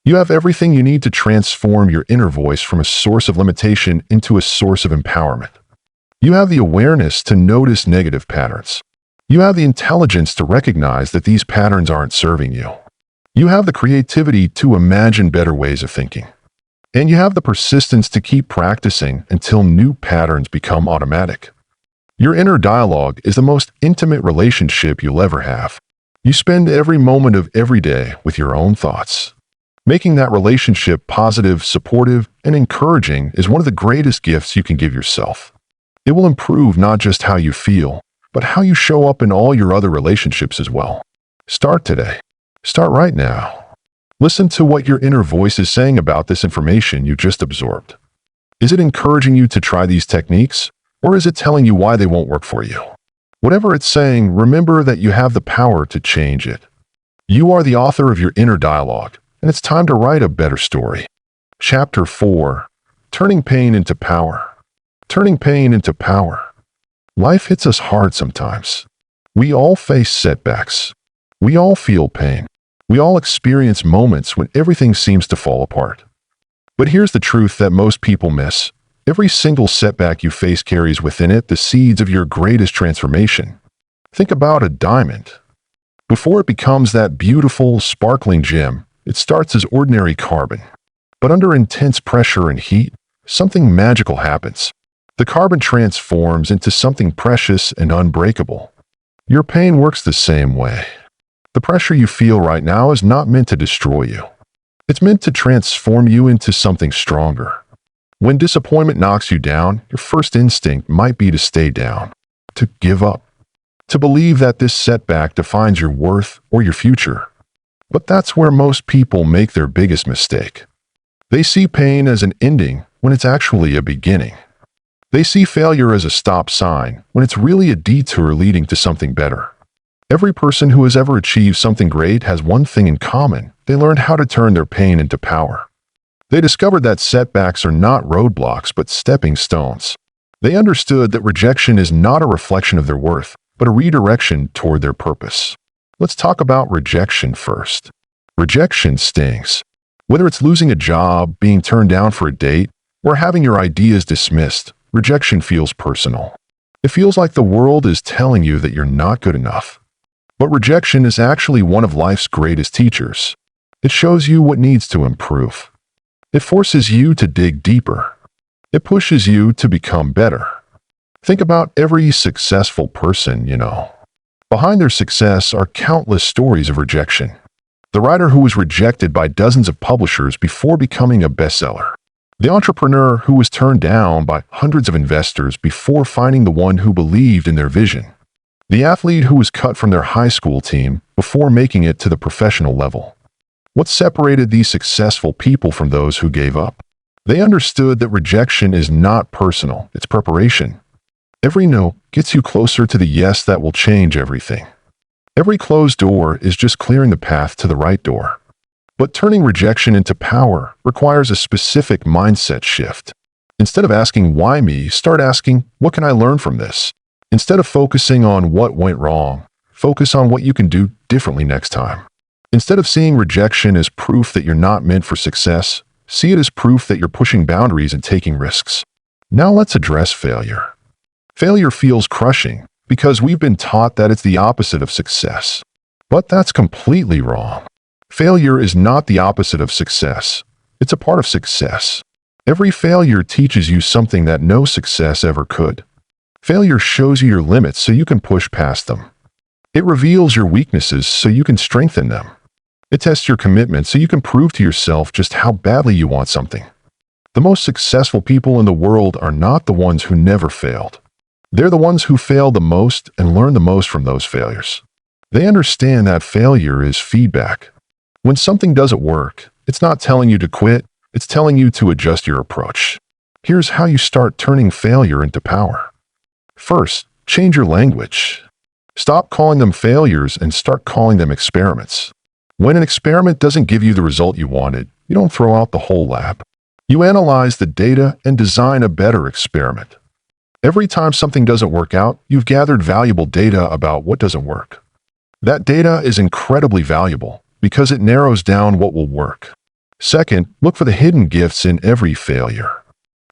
You have everything you need to transform your inner voice from a source of limitation into a source of empowerment. You have the awareness to notice negative patterns. You have the intelligence to recognize that these patterns aren't serving you. You have the creativity to imagine better ways of thinking. And you have the persistence to keep practicing until new patterns become automatic. Your inner dialogue is the most intimate relationship you'll ever have. You spend every moment of every day with your own thoughts. Making that relationship positive, supportive, and encouraging is one of the greatest gifts you can give yourself. It will improve not just how you feel, but how you show up in all your other relationships as well. Start today. Start right now. Listen to what your inner voice is saying about this information you just absorbed. Is it encouraging you to try these techniques, or is it telling you why they won't work for you? Whatever it's saying, remember that you have the power to change it. You are the author of your inner dialogue, and it's time to write a better story. Chapter 4. Turning Pain into Power. Turning pain into power. Life hits us hard sometimes. We all face setbacks. We all feel pain. We all experience moments when everything seems to fall apart. But here's the truth that most people miss. Every single setback you face carries within it the seeds of your greatest transformation. Think about a diamond. Before it becomes that beautiful, sparkling gem, it starts as ordinary carbon. But under intense pressure and heat, something magical happens. The carbon transforms into something precious and unbreakable. Your pain works the same way. The pressure you feel right now is not meant to destroy you. It's meant to transform you into something stronger. When disappointment knocks you down, your first instinct might be to stay down, to give up, to believe that this setback defines your worth or your future. But that's where most people make their biggest mistake. They see pain as an ending when it's actually a beginning. They see failure as a stop sign when it's really a detour leading to something better. Every person who has ever achieved something great has one thing in common. They learned how to turn their pain into power. They discovered that setbacks are not roadblocks but stepping stones. They understood that rejection is not a reflection of their worth, but a redirection toward their purpose. Let's talk about rejection first. Rejection stings. Whether it's losing a job, being turned down for a date, or having your ideas dismissed, rejection feels personal. It feels like the world is telling you that you're not good enough. But rejection is actually one of life's greatest teachers. It shows you what needs to improve. It forces you to dig deeper. It pushes you to become better. Think about every successful person you know. Behind their success are countless stories of rejection. The writer who was rejected by dozens of publishers before becoming a bestseller. The entrepreneur who was turned down by hundreds of investors before finding the one who believed in their vision. The athlete who was cut from their high school team before making it to the professional level. What separated these successful people from those who gave up? They understood that rejection is not personal, it's preparation. Every no gets you closer to the yes that will change everything. Every closed door is just clearing the path to the right door. But turning rejection into power requires a specific mindset shift. Instead of asking, why me, start asking, what can I learn from this? Instead of focusing on what went wrong, focus on what you can do differently next time. Instead of seeing rejection as proof that you're not meant for success, see it as proof that you're pushing boundaries and taking risks. Now let's address failure. Failure feels crushing because we've been taught that it's the opposite of success. But that's completely wrong. Failure is not the opposite of success. It's a part of success. Every failure teaches you something that no success ever could. Failure shows you your limits so you can push past them. It reveals your weaknesses so you can strengthen them. It tests your commitment so you can prove to yourself just how badly you want something. The most successful people in the world are not the ones who never failed. They're the ones who fail the most and learn the most from those failures. They understand that failure is feedback. When something doesn't work, it's not telling you to quit, it's telling you to adjust your approach. Here's how you start turning failure into power. First, change your language. Stop calling them failures and start calling them experiments. When an experiment doesn't give you the result you wanted, you don't throw out the whole lab. You analyze the data and design a better experiment. Every time something doesn't work out, you've gathered valuable data about what doesn't work. That data is incredibly valuable because it narrows down what will work. Second, look for the hidden gifts in every failure.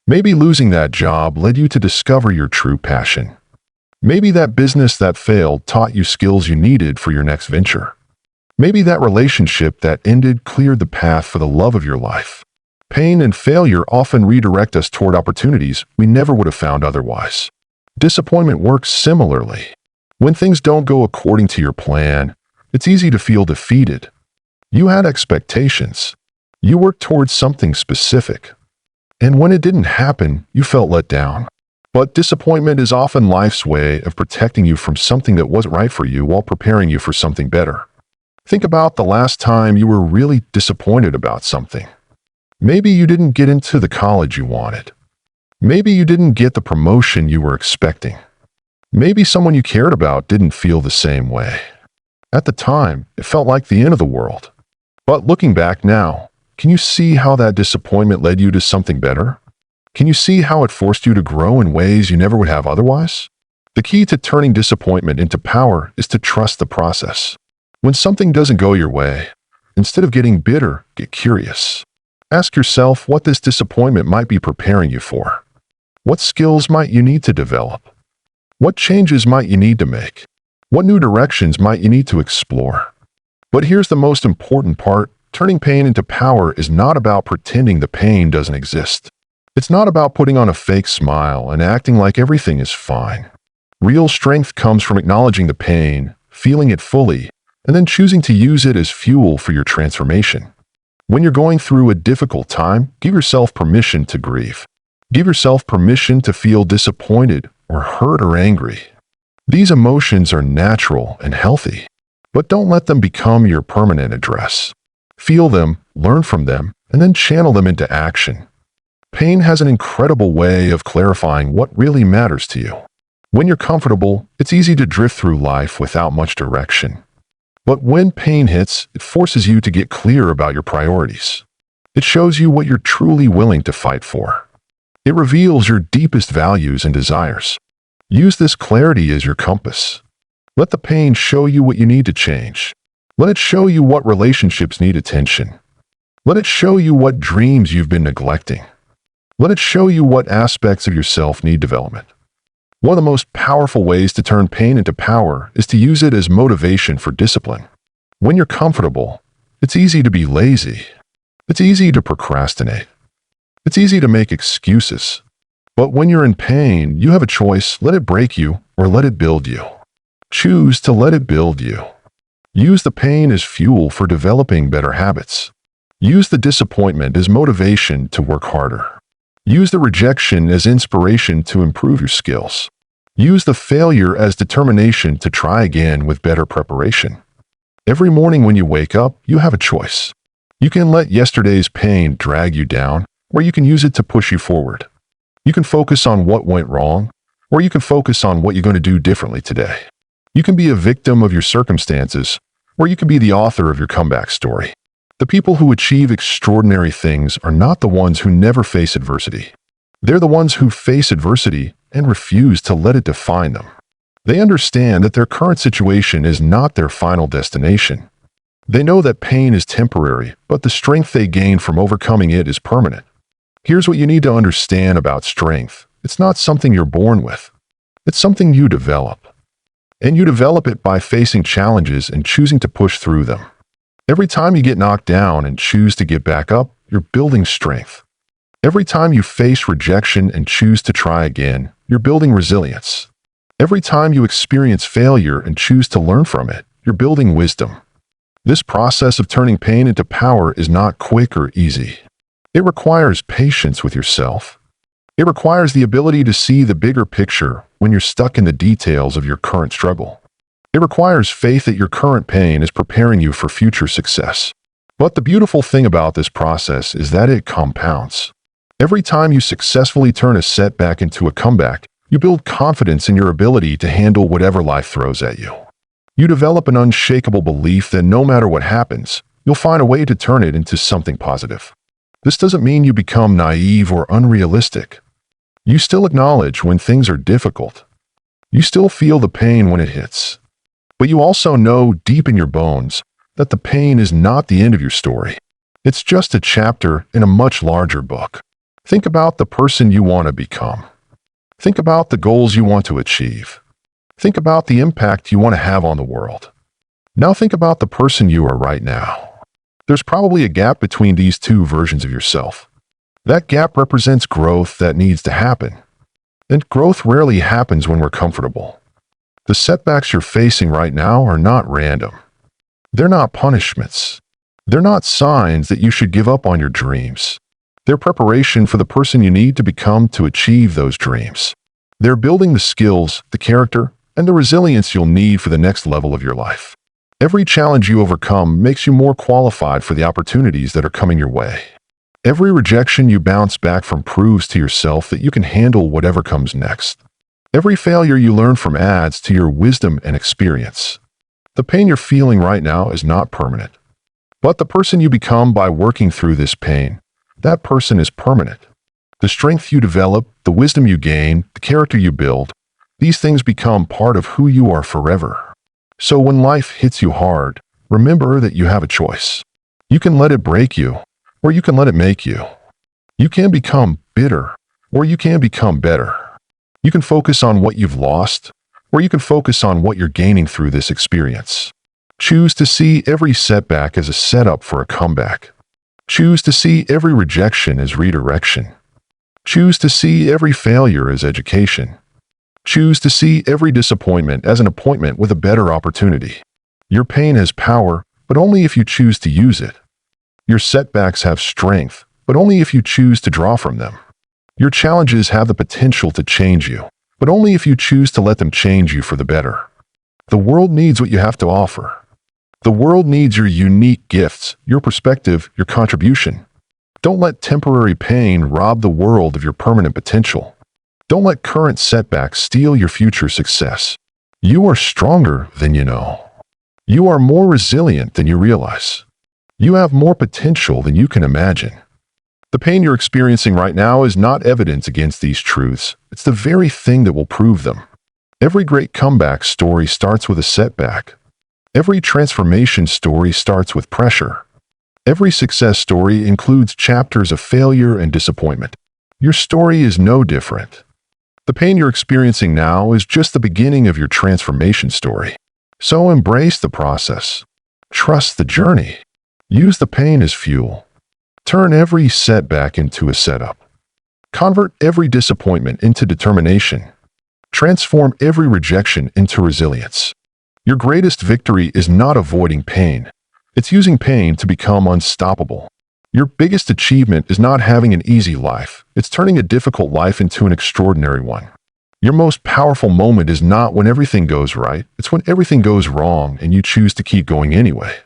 Maybe losing that job led you to discover your true passion. Maybe that business that failed taught you skills you needed for your next venture. Maybe that relationship that ended cleared the path for the love of your life. Pain and failure often redirect us toward opportunities we never would have found otherwise. Disappointment works similarly. When things don't go according to your plan, it's easy to feel defeated. You had expectations. You worked towards something specific. And when it didn't happen, you felt let down. But disappointment is often life's way of protecting you from something that wasn't right for you while preparing you for something better. Think about the last time you were really disappointed about something. Maybe you didn't get into the college you wanted. Maybe you didn't get the promotion you were expecting. Maybe someone you cared about didn't feel the same way. At the time, it felt like the end of the world. But looking back now, can you see how that disappointment led you to something better? Can you see how it forced you to grow in ways you never would have otherwise? The key to turning disappointment into power is to trust the process. When something doesn't go your way, instead of getting bitter, get curious. Ask yourself what this disappointment might be preparing you for. What skills might you need to develop? What changes might you need to make? What new directions might you need to explore? But here's the most important part. Turning pain into power is not about pretending the pain doesn't exist. It's not about putting on a fake smile and acting like everything is fine. Real strength comes from acknowledging the pain, feeling it fully, and then choosing to use it as fuel for your transformation. When you're going through a difficult time, give yourself permission to grieve. Give yourself permission to feel disappointed or hurt or angry. These emotions are natural and healthy, but don't let them become your permanent address. Feel them, learn from them, and then channel them into action. Pain has an incredible way of clarifying what really matters to you. When you're comfortable, it's easy to drift through life without much direction. But when pain hits, it forces you to get clear about your priorities. It shows you what you're truly willing to fight for. It reveals your deepest values and desires. Use this clarity as your compass. Let the pain show you what you need to change. Let it show you what relationships need attention. Let it show you what dreams you've been neglecting. Let it show you what aspects of yourself need development. One of the most powerful ways to turn pain into power is to use it as motivation for discipline. When you're comfortable, it's easy to be lazy. It's easy to procrastinate. It's easy to make excuses. But when you're in pain, you have a choice: let it break you or let it build you. Choose to let it build you. Use the pain as fuel for developing better habits. Use the disappointment as motivation to work harder. Use the rejection as inspiration to improve your skills. Use the failure as determination to try again with better preparation. Every morning when you wake up, you have a choice. You can let yesterday's pain drag you down, or you can use it to push you forward. You can focus on what went wrong, or you can focus on what you're going to do differently today. You can be a victim of your circumstances, or you can be the author of your comeback story. The people who achieve extraordinary things are not the ones who never face adversity. They're the ones who face adversity and refuse to let it define them. They understand that their current situation is not their final destination. They know that pain is temporary, but the strength they gain from overcoming it is permanent. Here's what you need to understand about strength. It's not something you're born with. It's something you develop. And you develop it by facing challenges and choosing to push through them. Every time you get knocked down and choose to get back up, you're building strength. Every time you face rejection and choose to try again, you're building resilience. Every time you experience failure and choose to learn from it, you're building wisdom. This process of turning pain into power is not quick or easy. It requires patience with yourself. It requires the ability to see the bigger picture when you're stuck in the details of your current struggle. It requires faith that your current pain is preparing you for future success. But the beautiful thing about this process is that it compounds. Every time you successfully turn a setback into a comeback, you build confidence in your ability to handle whatever life throws at you. You develop an unshakable belief that no matter what happens, you'll find a way to turn it into something positive. This doesn't mean you become naive or unrealistic. You still acknowledge when things are difficult. You still feel the pain when it hits. But you also know deep in your bones that the pain is not the end of your story. It's just a chapter in a much larger book. Think about the person you want to become. Think about the goals you want to achieve. Think about the impact you want to have on the world. Now think about the person you are right now. There's probably a gap between these two versions of yourself. That gap represents growth that needs to happen. And growth rarely happens when we're comfortable. The setbacks you're facing right now are not random. They're not punishments. They're not signs that you should give up on your dreams. They're preparation for the person you need to become to achieve those dreams. They're building the skills, the character, and the resilience you'll need for the next level of your life. Every challenge you overcome makes you more qualified for the opportunities that are coming your way. Every rejection you bounce back from proves to yourself that you can handle whatever comes next. Every failure you learn from adds to your wisdom and experience. The pain you're feeling right now is not permanent. But the person you become by working through this pain, that person is permanent. The strength you develop, the wisdom you gain, the character you build, these things become part of who you are forever. So when life hits you hard, remember that you have a choice. You can let it break you, or you can let it make you. You can become bitter, or you can become better. You can focus on what you've lost, or you can focus on what you're gaining through this experience. Choose to see every setback as a setup for a comeback. Choose to see every rejection as redirection. Choose to see every failure as education. Choose to see every disappointment as an appointment with a better opportunity. Your pain has power, but only if you choose to use it. Your setbacks have strength, but only if you choose to draw from them. Your challenges have the potential to change you, but only if you choose to let them change you for the better. The world needs what you have to offer. The world needs your unique gifts, your perspective, your contribution. Don't let temporary pain rob the world of your permanent potential. Don't let current setbacks steal your future success. You are stronger than you know. You are more resilient than you realize. You have more potential than you can imagine. The pain you're experiencing right now is not evidence against these truths. It's the very thing that will prove them. Every great comeback story starts with a setback. Every transformation story starts with pressure. Every success story includes chapters of failure and disappointment. Your story is no different. The pain you're experiencing now is just the beginning of your transformation story. So embrace the process. Trust the journey. Use the pain as fuel. Turn every setback into a setup. Convert every disappointment into determination. Transform every rejection into resilience. Your greatest victory is not avoiding pain. It's using pain to become unstoppable. Your biggest achievement is not having an easy life. It's turning a difficult life into an extraordinary one. Your most powerful moment is not when everything goes right. It's when everything goes wrong and you choose to keep going anyway.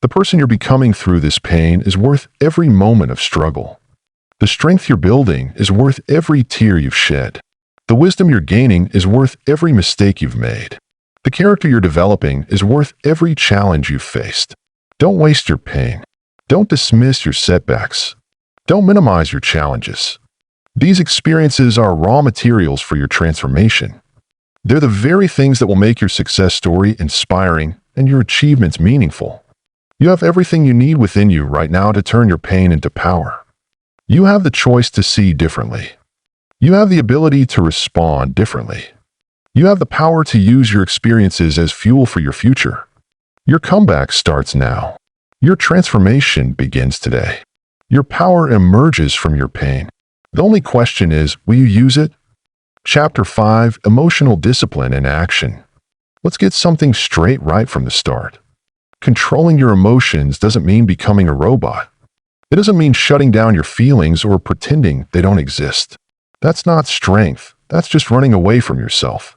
The person you're becoming through this pain is worth every moment of struggle. The strength you're building is worth every tear you've shed. The wisdom you're gaining is worth every mistake you've made. The character you're developing is worth every challenge you've faced. Don't waste your pain. Don't dismiss your setbacks. Don't minimize your challenges. These experiences are raw materials for your transformation. They're the very things that will make your success story inspiring and your achievements meaningful. You have everything you need within you right now to turn your pain into power. You have the choice to see differently. You have the ability to respond differently. You have the power to use your experiences as fuel for your future. Your comeback starts now. Your transformation begins today. Your power emerges from your pain. The only question is, will you use it? Chapter 5, Emotional Discipline in Action. Let's get something straight right from the start. Controlling your emotions doesn't mean becoming a robot. It doesn't mean shutting down your feelings or pretending they don't exist. That's not strength. That's just running away from yourself.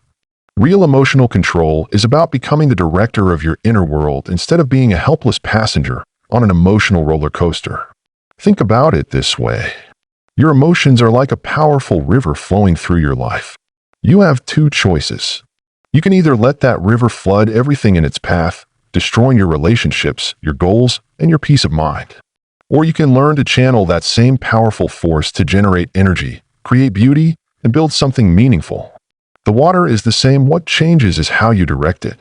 Real emotional control is about becoming the director of your inner world instead of being a helpless passenger on an emotional roller coaster. Think about it this way. Your emotions are like a powerful river flowing through your life. You have two choices. You can either let that river flood everything in its path, destroying your relationships, your goals, and your peace of mind. Or you can learn to channel that same powerful force to generate energy, create beauty, and build something meaningful. The water is the same. What changes is how you direct it.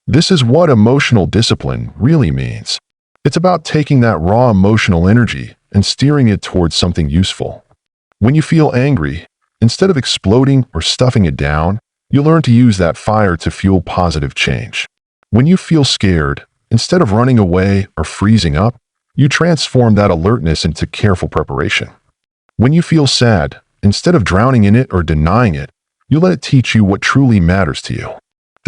This is what emotional discipline really means. It's about taking that raw emotional energy and steering it towards something useful. When you feel angry, instead of exploding or stuffing it down, you learn to use that fire to fuel positive change. When you feel scared, instead of running away or freezing up, you transform that alertness into careful preparation. When you feel sad, instead of drowning in it or denying it, you let it teach you what truly matters to you.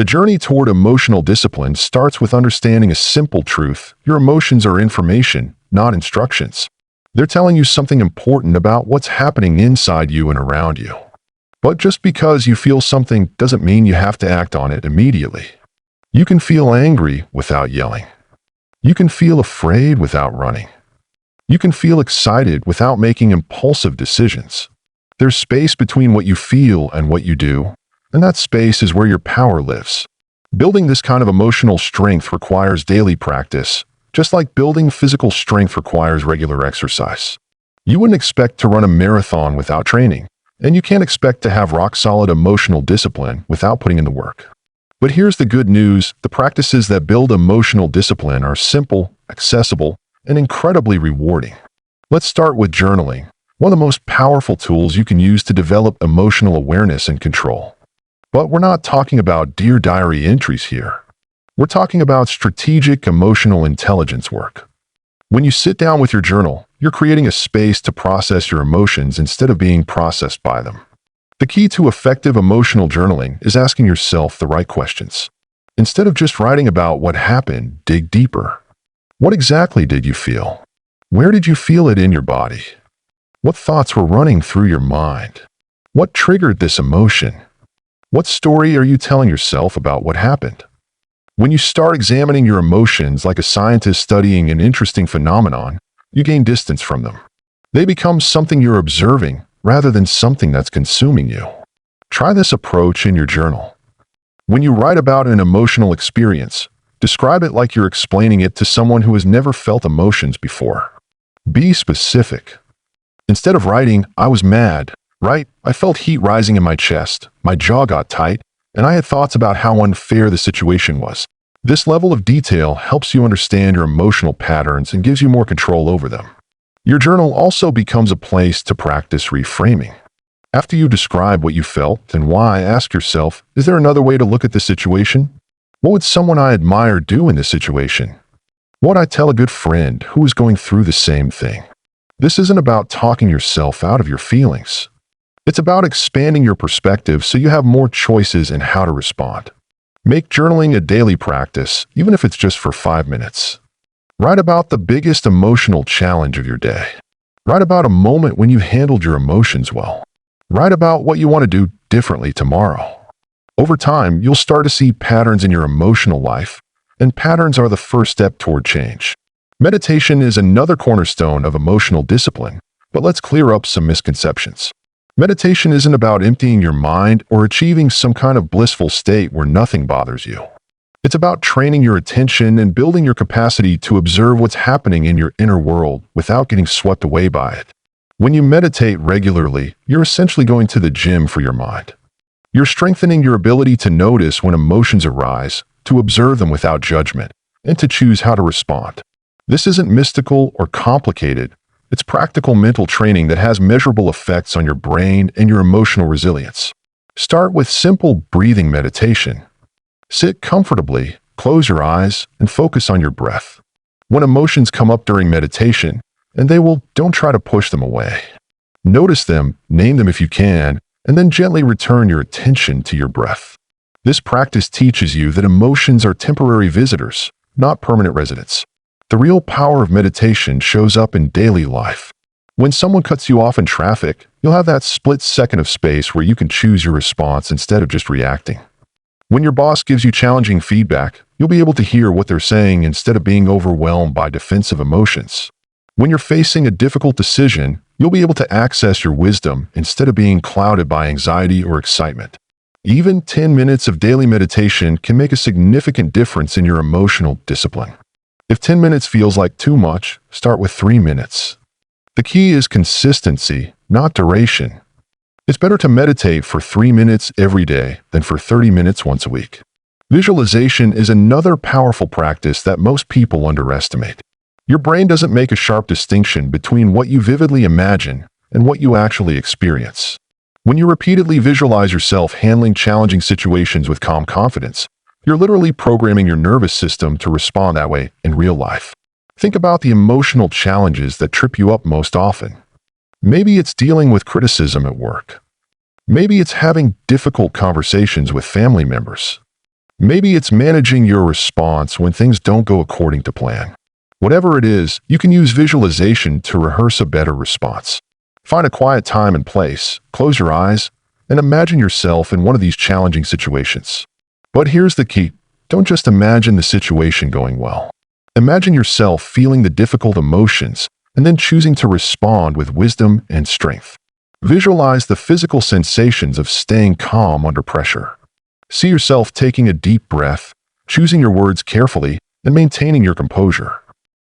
The journey toward emotional discipline starts with understanding a simple truth. Your emotions are information, not instructions. They're telling you something important about what's happening inside you and around you. But just because you feel something doesn't mean you have to act on it immediately. You can feel angry without yelling. You can feel afraid without running. You can feel excited without making impulsive decisions. There's space between what you feel and what you do, and that space is where your power lives. Building this kind of emotional strength requires daily practice, just like building physical strength requires regular exercise. You wouldn't expect to run a marathon without training, and you can't expect to have rock-solid emotional discipline without putting in the work. But here's the good news: the practices that build emotional discipline are simple, accessible, and incredibly rewarding. Let's start with journaling, one of the most powerful tools you can use to develop emotional awareness and control. But we're not talking about Dear Diary entries here. We're talking about strategic emotional intelligence work. When you sit down with your journal, you're creating a space to process your emotions instead of being processed by them. The key to effective emotional journaling is asking yourself the right questions. Instead of just writing about what happened, dig deeper. What exactly did you feel? Where did you feel it in your body? What thoughts were running through your mind? What triggered this emotion? What story are you telling yourself about what happened? When you start examining your emotions like a scientist studying an interesting phenomenon, you gain distance from them. They become something you're observing rather than something that's consuming you. Try this approach in your journal. When you write about an emotional experience, describe it like you're explaining it to someone who has never felt emotions before. Be specific. Instead of writing, "I was mad," write, "I felt heat rising in my chest, my jaw got tight, and I had thoughts about how unfair the situation was." This level of detail helps you understand your emotional patterns and gives you more control over them. Your journal also becomes a place to practice reframing. After you describe what you felt and why, ask yourself, is there another way to look at this situation? What would someone I admire do in this situation? What would I tell a good friend who is going through the same thing? This isn't about talking yourself out of your feelings. It's about expanding your perspective so you have more choices in how to respond. Make journaling a daily practice, even if it's just for 5 minutes. Write about the biggest emotional challenge of your day. Write about a moment when you handled your emotions well. Write about what you want to do differently tomorrow. Over time, you'll start to see patterns in your emotional life, and patterns are the first step toward change. Meditation is another cornerstone of emotional discipline, but let's clear up some misconceptions. Meditation isn't about emptying your mind or achieving some kind of blissful state where nothing bothers you. It's about training your attention and building your capacity to observe what's happening in your inner world without getting swept away by it. When you meditate regularly, you're essentially going to the gym for your mind. You're strengthening your ability to notice when emotions arise, to observe them without judgment, and to choose how to respond. This isn't mystical or complicated. It's practical mental training that has measurable effects on your brain and your emotional resilience. Start with simple breathing meditation. Sit comfortably, close your eyes, and focus on your breath. When emotions come up during meditation, and they will, don't try to push them away. Notice them, name them if you can, and then gently return your attention to your breath. This practice teaches you that emotions are temporary visitors, not permanent residents. The real power of meditation shows up in daily life. When someone cuts you off in traffic, you'll have that split second of space where you can choose your response instead of just reacting. When your boss gives you challenging feedback, you'll be able to hear what they're saying instead of being overwhelmed by defensive emotions. When you're facing a difficult decision, you'll be able to access your wisdom instead of being clouded by anxiety or excitement. Even 10 minutes of daily meditation can make a significant difference in your emotional discipline. If 10 minutes feels like too much, start with 3 minutes. The key is consistency, not duration. It's better to meditate for 3 minutes every day than for 30 minutes once a week. Visualization is another powerful practice that most people underestimate. Your brain doesn't make a sharp distinction between what you vividly imagine and what you actually experience. When you repeatedly visualize yourself handling challenging situations with calm confidence, you're literally programming your nervous system to respond that way in real life. Think about the emotional challenges that trip you up most often. Maybe it's dealing with criticism at work. Maybe it's having difficult conversations with family members. Maybe it's managing your response when things don't go according to plan. Whatever it is, you can use visualization to rehearse a better response. Find a quiet time and place, close your eyes, and imagine yourself in one of these challenging situations. But here's the key. Don't just imagine the situation going well. Imagine yourself feeling the difficult emotions and then choosing to respond with wisdom and strength. Visualize the physical sensations of staying calm under pressure. See yourself taking a deep breath, choosing your words carefully, and maintaining your composure.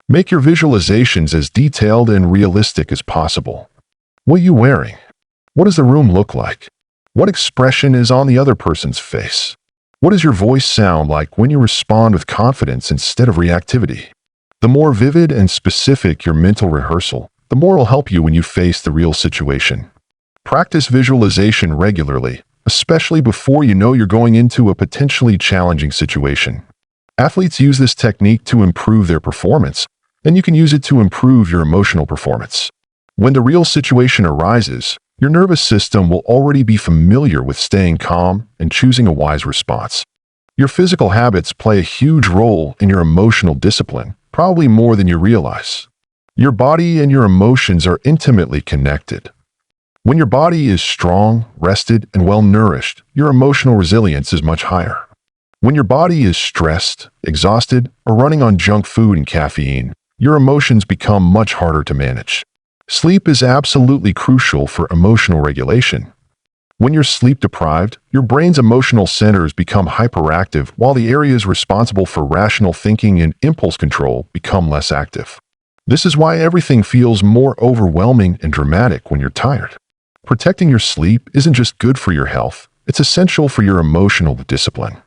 Make your visualizations as detailed and realistic as possible. What are you wearing? What does the room look like? What expression is on the other person's face? What does your voice sound like when you respond with confidence instead of reactivity? The more vivid and specific your mental rehearsal, the more it'll help you when you face the real situation. Practice visualization regularly, especially before you know you're going into a potentially challenging situation. Athletes use this technique to improve their performance, and you can use it to improve your emotional performance. When the real situation arises, your nervous system will already be familiar with staying calm and choosing a wise response. Your physical habits play a huge role in your emotional discipline, probably more than you realize. Your body and your emotions are intimately connected. When your body is strong, rested, and well-nourished, your emotional resilience is much higher. When your body is stressed, exhausted, or running on junk food and caffeine, your emotions become much harder to manage. Sleep is absolutely crucial for emotional regulation. When you're sleep-deprived, your brain's emotional centers become hyperactive while the areas responsible for rational thinking and impulse control become less active. This is why everything feels more overwhelming and dramatic when you're tired. Protecting your sleep isn't just good for your health, it's essential for your emotional discipline.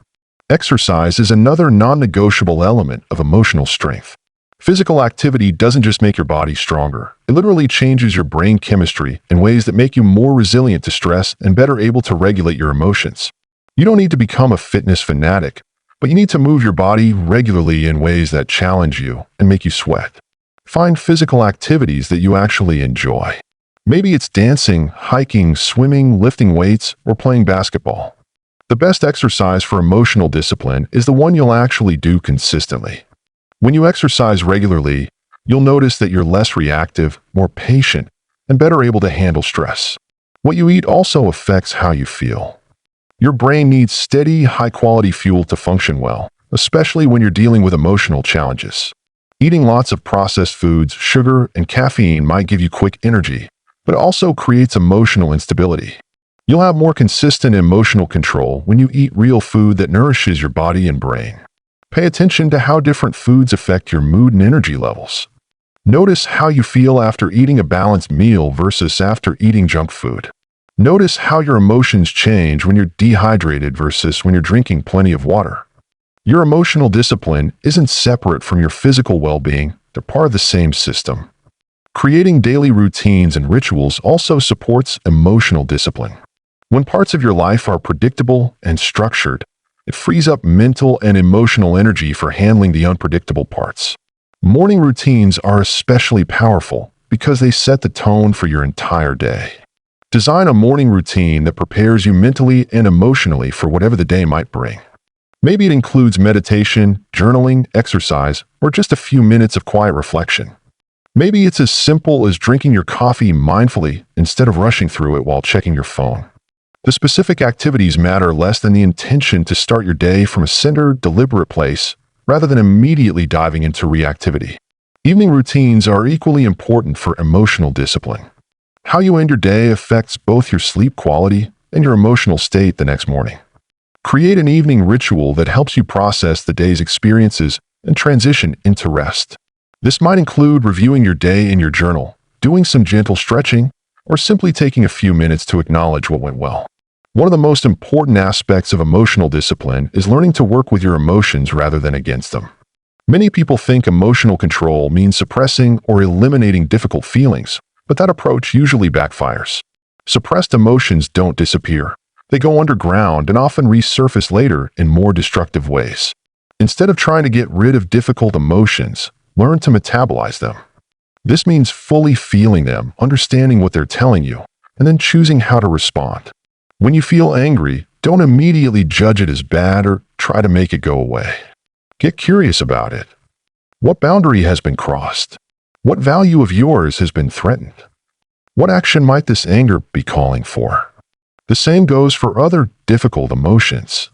Exercise is another non-negotiable element of emotional strength. Physical activity doesn't just make your body stronger, it literally changes your brain chemistry in ways that make you more resilient to stress and better able to regulate your emotions. You don't need to become a fitness fanatic, but you need to move your body regularly in ways that challenge you and make you sweat. Find physical activities that you actually enjoy. Maybe it's dancing, hiking, swimming, lifting weights, or playing basketball. The best exercise for emotional discipline is the one you'll actually do consistently. When you exercise regularly, you'll notice that you're less reactive, more patient, and better able to handle stress. What you eat also affects how you feel. Your brain needs steady, high-quality fuel to function well, especially when you're dealing with emotional challenges. Eating lots of processed foods, sugar, and caffeine might give you quick energy, but it also creates emotional instability. You'll have more consistent emotional control when you eat real food that nourishes your body and brain. Pay attention to how different foods affect your mood and energy levels. Notice how you feel after eating a balanced meal versus after eating junk food. Notice how your emotions change when you're dehydrated versus when you're drinking plenty of water. Your emotional discipline isn't separate from your physical well-being, they're part of the same system. Creating daily routines and rituals also supports emotional discipline. When parts of your life are predictable and structured, it frees up mental and emotional energy for handling the unpredictable parts. Morning routines are especially powerful because they set the tone for your entire day. Design a morning routine that prepares you mentally and emotionally for whatever the day might bring. Maybe it includes meditation, journaling, exercise, or just a few minutes of quiet reflection. Maybe it's as simple as drinking your coffee mindfully instead of rushing through it while checking your phone. The specific activities matter less than the intention to start your day from a centered, deliberate place, rather than immediately diving into reactivity. Evening routines are equally important for emotional discipline. How you end your day affects both your sleep quality and your emotional state the next morning. Create an evening ritual that helps you process the day's experiences and transition into rest. This might include reviewing your day in your journal, doing some gentle stretching, or simply taking a few minutes to acknowledge what went well. One of the most important aspects of emotional discipline is learning to work with your emotions rather than against them. Many people think emotional control means suppressing or eliminating difficult feelings, but that approach usually backfires. Suppressed emotions don't disappear. They go underground and often resurface later in more destructive ways. Instead of trying to get rid of difficult emotions, learn to metabolize them. This means fully feeling them, understanding what they're telling you, and then choosing how to respond. When you feel angry, don't immediately judge it as bad or try to make it go away. Get curious about it. What boundary has been crossed? What value of yours has been threatened? What action might this anger be calling for? The same goes for other difficult emotions.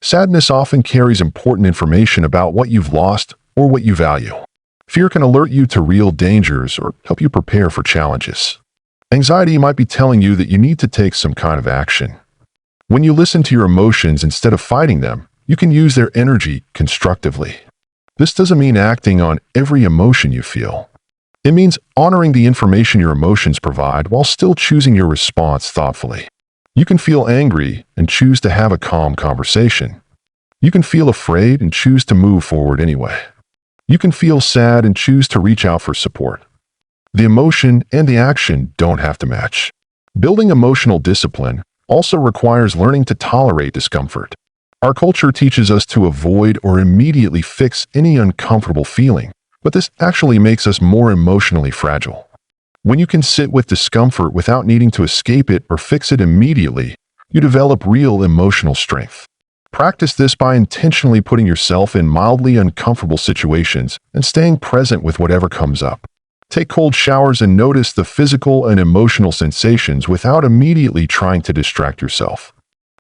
Sadness often carries important information about what you've lost or what you value. Fear can alert you to real dangers or help you prepare for challenges. Anxiety might be telling you that you need to take some kind of action. When you listen to your emotions instead of fighting them, you can use their energy constructively. This doesn't mean acting on every emotion you feel. It means honoring the information your emotions provide while still choosing your response thoughtfully. You can feel angry and choose to have a calm conversation. You can feel afraid and choose to move forward anyway. You can feel sad and choose to reach out for support. The emotion and the action don't have to match. Building emotional discipline also requires learning to tolerate discomfort. Our culture teaches us to avoid or immediately fix any uncomfortable feeling, but this actually makes us more emotionally fragile. When you can sit with discomfort without needing to escape it or fix it immediately, you develop real emotional strength. Practice this by intentionally putting yourself in mildly uncomfortable situations and staying present with whatever comes up. Take cold showers and notice the physical and emotional sensations without immediately trying to distract yourself.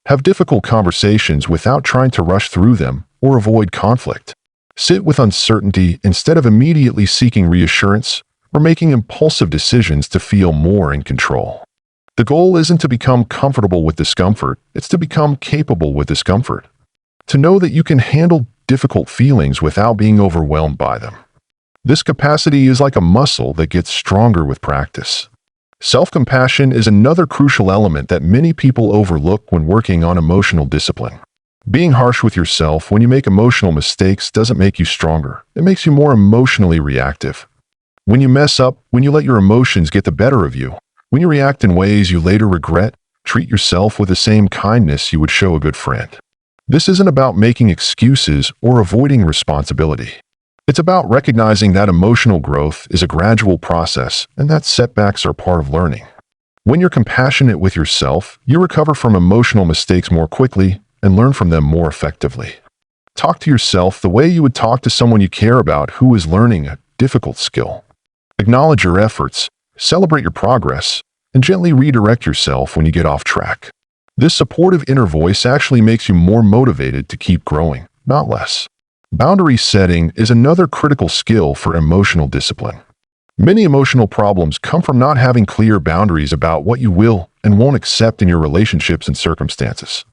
Have difficult conversations without trying to rush through them or avoid conflict. Sit with uncertainty instead of immediately seeking reassurance or making impulsive decisions to feel more in control. The goal isn't to become comfortable with discomfort, it's to become capable with discomfort. To know that you can handle difficult feelings without being overwhelmed by them. This capacity is like a muscle that gets stronger with practice. Self-compassion is another crucial element that many people overlook when working on emotional discipline. Being harsh with yourself when you make emotional mistakes doesn't make you stronger, it makes you more emotionally reactive. When you mess up, when you let your emotions get the better of you, when you react in ways you later regret, treat yourself with the same kindness you would show a good friend. This isn't about making excuses or avoiding responsibility. It's about recognizing that emotional growth is a gradual process and that setbacks are part of learning. When you're compassionate with yourself, you recover from emotional mistakes more quickly and learn from them more effectively. Talk to yourself the way you would talk to someone you care about who is learning a difficult skill. Acknowledge your efforts, celebrate your progress, and gently redirect yourself when you get off track. This supportive inner voice actually makes you more motivated to keep growing, not less. Boundary setting is another critical skill for emotional discipline. Many emotional problems come from not having clear boundaries about what you will and won't accept in your relationships and circumstances.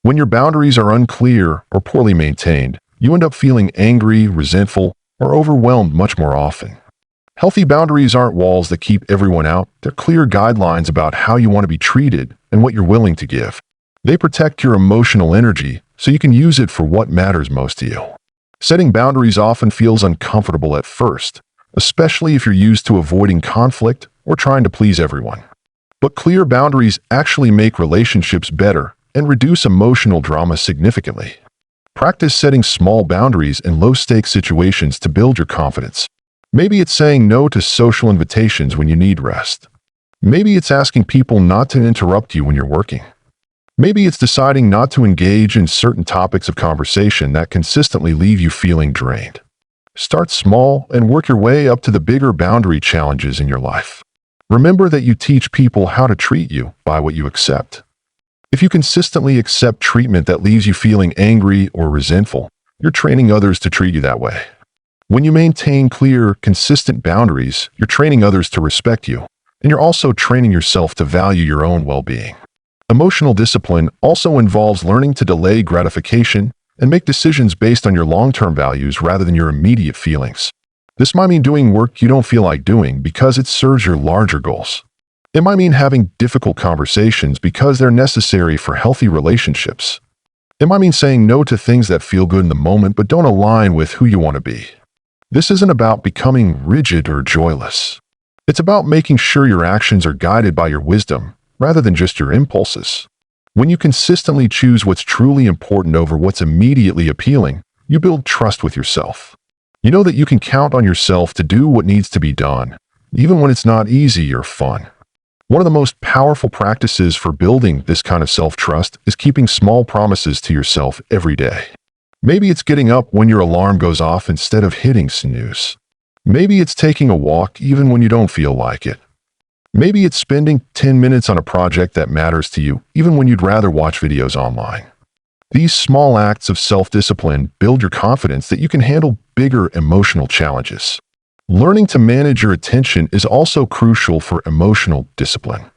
When your boundaries are unclear or poorly maintained, you end up feeling angry, resentful, or overwhelmed much more often. Healthy boundaries aren't walls that keep everyone out. They're clear guidelines about how you want to be treated and what you're willing to give. They protect your emotional energy so you can use it for what matters most to you. Setting boundaries often feels uncomfortable at first, especially if you're used to avoiding conflict or trying to please everyone. But clear boundaries actually make relationships better and reduce emotional drama significantly. Practice setting small boundaries in low-stakes situations to build your confidence. Maybe it's saying no to social invitations when you need rest. Maybe it's asking people not to interrupt you when you're working. Maybe it's deciding not to engage in certain topics of conversation that consistently leave you feeling drained. Start small and work your way up to the bigger boundary challenges in your life. Remember that you teach people how to treat you by what you accept. If you consistently accept treatment that leaves you feeling angry or resentful, you're training others to treat you that way. When you maintain clear, consistent boundaries, you're training others to respect you, and you're also training yourself to value your own well-being. Emotional discipline also involves learning to delay gratification and make decisions based on your long-term values rather than your immediate feelings. This might mean doing work you don't feel like doing because it serves your larger goals. It might mean having difficult conversations because they're necessary for healthy relationships. It might mean saying no to things that feel good in the moment but don't align with who you want to be. This isn't about becoming rigid or joyless. It's about making sure your actions are guided by your wisdom rather than just your impulses. When you consistently choose what's truly important over what's immediately appealing, you build trust with yourself. You know that you can count on yourself to do what needs to be done, even when it's not easy or fun. One of the most powerful practices for building this kind of self-trust is keeping small promises to yourself every day. Maybe it's getting up when your alarm goes off instead of hitting snooze. Maybe it's taking a walk even when you don't feel like it. Maybe it's spending 10 minutes on a project that matters to you even when you'd rather watch videos online. These small acts of self-discipline build your confidence that you can handle bigger emotional challenges. Learning to manage your attention is also crucial for emotional discipline.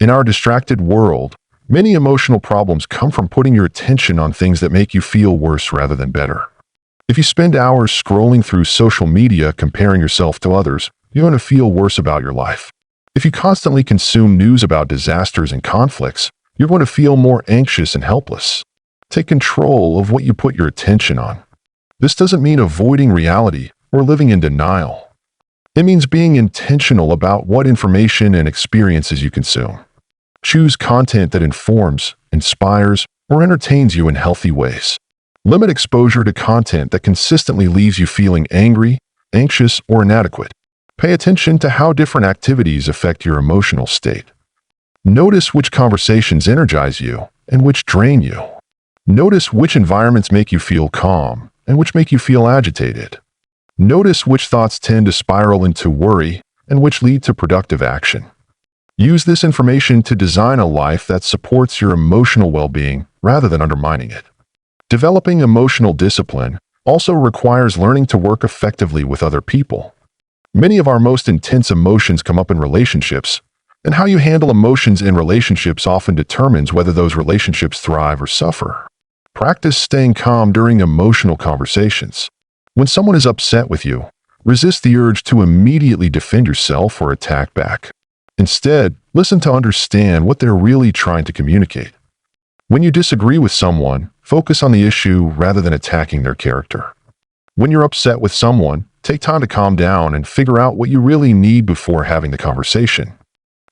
In our distracted world, many emotional problems come from putting your attention on things that make you feel worse rather than better. If you spend hours scrolling through social media comparing yourself to others, you're going to feel worse about your life. If you constantly consume news about disasters and conflicts, you're going to feel more anxious and helpless. Take control of what you put your attention on. This doesn't mean avoiding reality or living in denial. It means being intentional about what information and experiences you consume. Choose content that informs, inspires, or entertains you in healthy ways. Limit exposure to content that consistently leaves you feeling angry, anxious, or inadequate. Pay attention to how different activities affect your emotional state. Notice which conversations energize you and which drain you. Notice which environments make you feel calm and which make you feel agitated. Notice which thoughts tend to spiral into worry and which lead to productive action. Use this information to design a life that supports your emotional well-being rather than undermining it. Developing emotional discipline also requires learning to work effectively with other people. Many of our most intense emotions come up in relationships, and how you handle emotions in relationships often determines whether those relationships thrive or suffer. Practice staying calm during emotional conversations. When someone is upset with you, resist the urge to immediately defend yourself or attack back. Instead, listen to understand what they're really trying to communicate. When you disagree with someone, focus on the issue rather than attacking their character. When you're upset with someone, take time to calm down and figure out what you really need before having the conversation.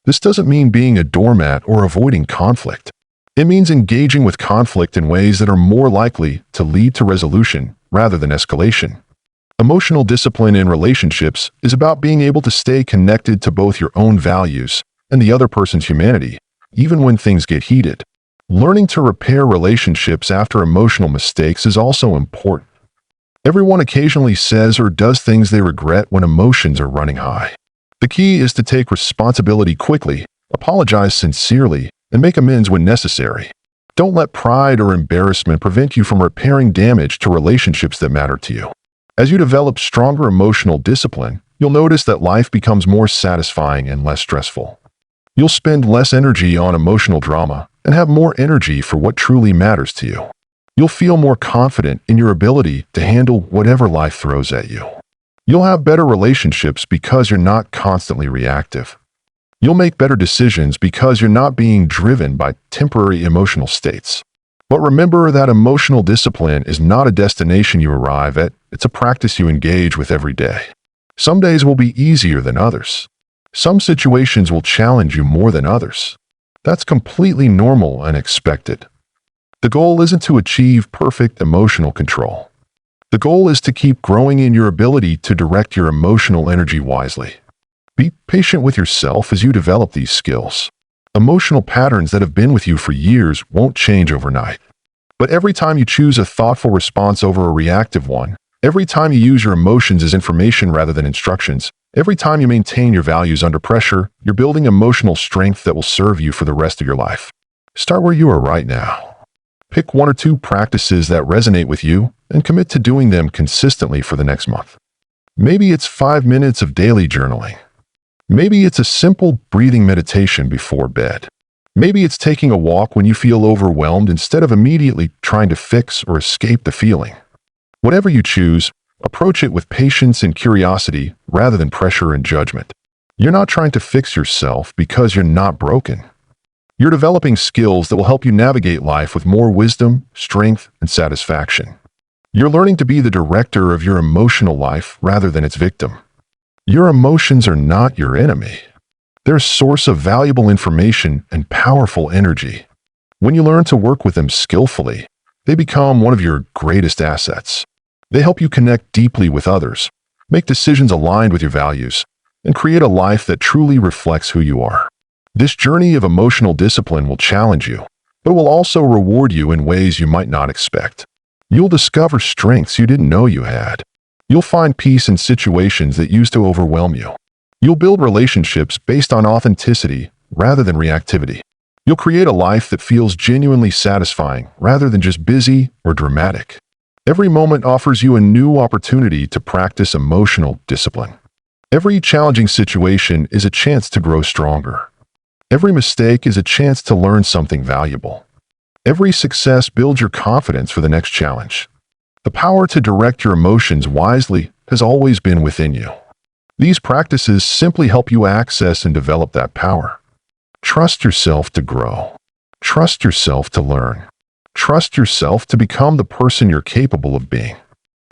This doesn't mean being a doormat or avoiding conflict. It means engaging with conflict in ways that are more likely to lead to resolution rather than escalation. Emotional discipline in relationships is about being able to stay connected to both your own values and the other person's humanity, even when things get heated. Learning to repair relationships after emotional mistakes is also important. Everyone occasionally says or does things they regret when emotions are running high. The key is to take responsibility quickly, apologize sincerely, and make amends when necessary. Don't let pride or embarrassment prevent you from repairing damage to relationships that matter to you. As you develop stronger emotional discipline, you'll notice that life becomes more satisfying and less stressful. You'll spend less energy on emotional drama and have more energy for what truly matters to you. You'll feel more confident in your ability to handle whatever life throws at you. You'll have better relationships because you're not constantly reactive. You'll make better decisions because you're not being driven by temporary emotional states. But remember that emotional discipline is not a destination you arrive at, it's a practice you engage with every day. Some days will be easier than others. Some situations will challenge you more than others. That's completely normal and expected. The goal isn't to achieve perfect emotional control. The goal is to keep growing in your ability to direct your emotional energy wisely. Be patient with yourself as you develop these skills. Emotional patterns that have been with you for years won't change overnight. But every time you choose a thoughtful response over a reactive one, every time you use your emotions as information rather than instructions, every time you maintain your values under pressure, you're building emotional strength that will serve you for the rest of your life. Start where you are right now. Pick 1 or 2 practices that resonate with you and commit to doing them consistently for the next month. Maybe it's 5 minutes of daily journaling. Maybe it's a simple breathing meditation before bed. Maybe it's taking a walk when you feel overwhelmed instead of immediately trying to fix or escape the feeling. Whatever you choose, approach it with patience and curiosity rather than pressure and judgment. You're not trying to fix yourself because you're not broken. You're developing skills that will help you navigate life with more wisdom, strength, and satisfaction. You're learning to be the director of your emotional life rather than its victim. Your emotions are not your enemy. They're a source of valuable information and powerful energy. When you learn to work with them skillfully, they become one of your greatest assets. They help you connect deeply with others, make decisions aligned with your values, and create a life that truly reflects who you are. This journey of emotional discipline will challenge you, but will also reward you in ways you might not expect. You'll discover strengths you didn't know you had. You'll find peace in situations that used to overwhelm you. You'll build relationships based on authenticity rather than reactivity. You'll create a life that feels genuinely satisfying rather than just busy or dramatic. Every moment offers you a new opportunity to practice emotional discipline. Every challenging situation is a chance to grow stronger. Every mistake is a chance to learn something valuable. Every success builds your confidence for the next challenge. The power to direct your emotions wisely has always been within you. These practices simply help you access and develop that power. Trust yourself to grow. Trust yourself to learn. Trust yourself to become the person you're capable of being.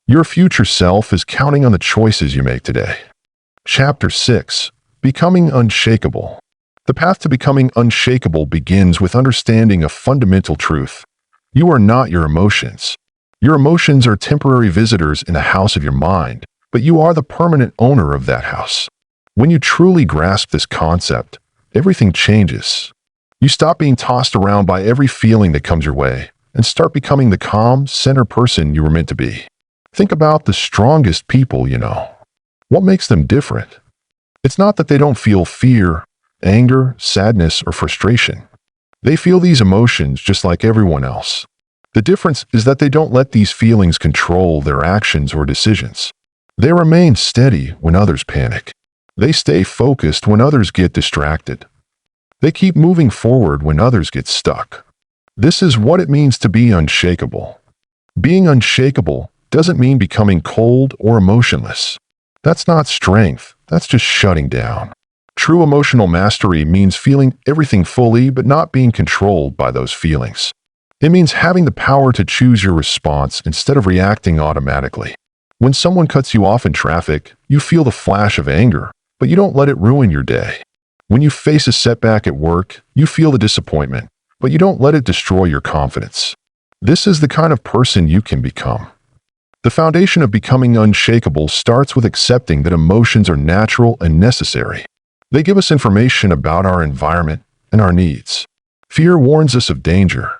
Your future self is counting on the choices you make today. Chapter 6. Becoming Unshakable. The path to becoming unshakable begins with understanding a fundamental truth. You are not your emotions. Your emotions are temporary visitors in the house of your mind, but you are the permanent owner of that house. When you truly grasp this concept, everything changes. You stop being tossed around by every feeling that comes your way and start becoming the calm, centered person you were meant to be. Think about the strongest people you know. What makes them different? It's not that they don't feel fear, anger, sadness, or frustration. They feel these emotions just like everyone else. The difference is that they don't let these feelings control their actions or decisions. They remain steady when others panic. They stay focused when others get distracted. They keep moving forward when others get stuck. This is what it means to be unshakable. Being unshakable doesn't mean becoming cold or emotionless. That's not strength, that's just shutting down. True emotional mastery means feeling everything fully but not being controlled by those feelings. It means having the power to choose your response instead of reacting automatically. When someone cuts you off in traffic, you feel the flash of anger, but you don't let it ruin your day. When you face a setback at work, you feel the disappointment, but you don't let it destroy your confidence. This is the kind of person you can become. The foundation of becoming unshakable starts with accepting that emotions are natural and necessary. They give us information about our environment and our needs. Fear warns us of danger.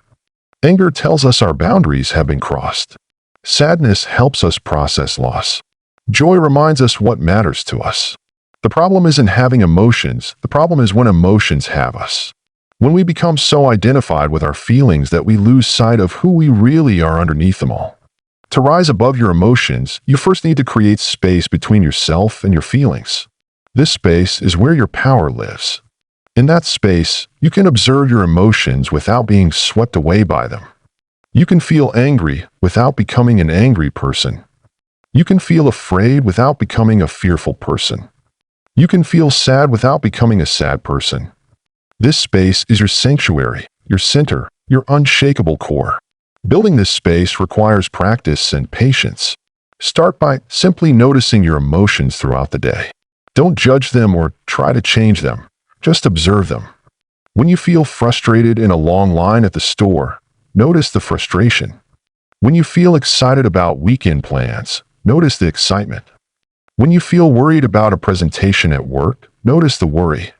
Anger tells us our boundaries have been crossed. Sadness helps us process loss. Joy reminds us what matters to us. The problem isn't having emotions, the problem is when emotions have us. When we become so identified with our feelings that we lose sight of who we really are underneath them all. To rise above your emotions, you first need to create space between yourself and your feelings. This space is where your power lives. In that space, you can observe your emotions without being swept away by them. You can feel angry without becoming an angry person. You can feel afraid without becoming a fearful person. You can feel sad without becoming a sad person. This space is your sanctuary, your center, your unshakable core. Building this space requires practice and patience. Start by simply noticing your emotions throughout the day. Don't judge them or try to change them. Just observe them. When you feel frustrated in a long line at the store, notice the frustration. When you feel excited about weekend plans, notice the excitement. When you feel worried about a presentation at work, notice the worry.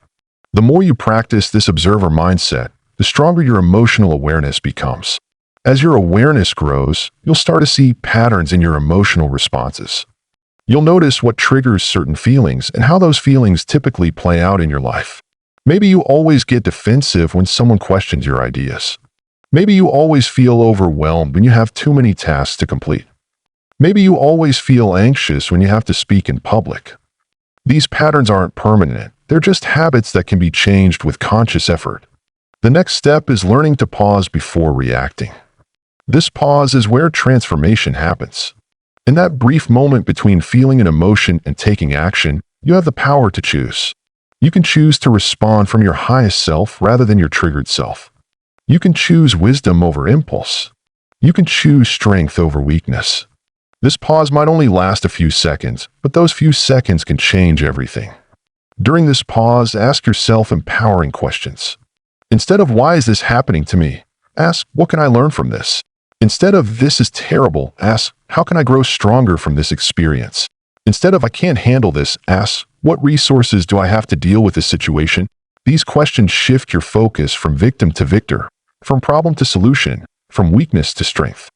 The more you practice this observer mindset, the stronger your emotional awareness becomes. As your awareness grows, you'll start to see patterns in your emotional responses. You'll notice what triggers certain feelings and how those feelings typically play out in your life. Maybe you always get defensive when someone questions your ideas. Maybe you always feel overwhelmed when you have too many tasks to complete. Maybe you always feel anxious when you have to speak in public. These patterns aren't permanent. They're just habits that can be changed with conscious effort. The next step is learning to pause before reacting. This pause is where transformation happens. In that brief moment between feeling an emotion and taking action, you have the power to choose. You can choose to respond from your highest self rather than your triggered self. You can choose wisdom over impulse. You can choose strength over weakness. This pause might only last a few seconds, but those few seconds can change everything. During this pause, ask yourself empowering questions. Instead of "Why is this happening to me?" ask, "What can I learn from this?" Instead of "This is terrible," ask, "How can I grow stronger from this experience?" Instead of "I can't handle this," ask, "What resources do I have to deal with this situation?" These questions shift your focus from victim to victor, from problem to solution, from weakness to strength.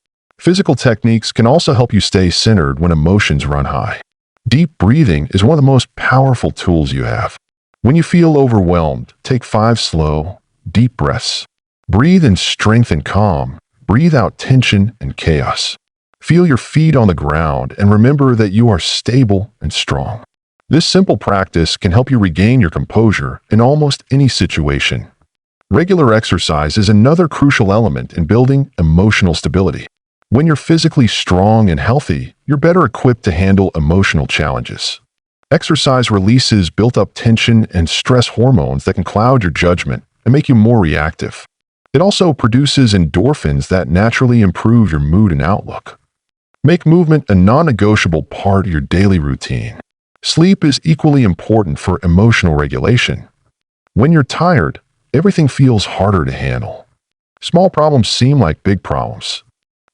Physical techniques can also help you stay centered when emotions run high. Deep breathing is one of the most powerful tools you have. When you feel overwhelmed, take 5 slow, deep breaths. Breathe in strength and calm. Breathe out tension and chaos. Feel your feet on the ground and remember that you are stable and strong. This simple practice can help you regain your composure in almost any situation. Regular exercise is another crucial element in building emotional stability. When you're physically strong and healthy, you're better equipped to handle emotional challenges. Exercise releases built-up tension and stress hormones that can cloud your judgment and make you more reactive. It also produces endorphins that naturally improve your mood and outlook. Make movement a non-negotiable part of your daily routine. Sleep is equally important for emotional regulation. When you're tired, everything feels harder to handle. Small problems seem like big problems.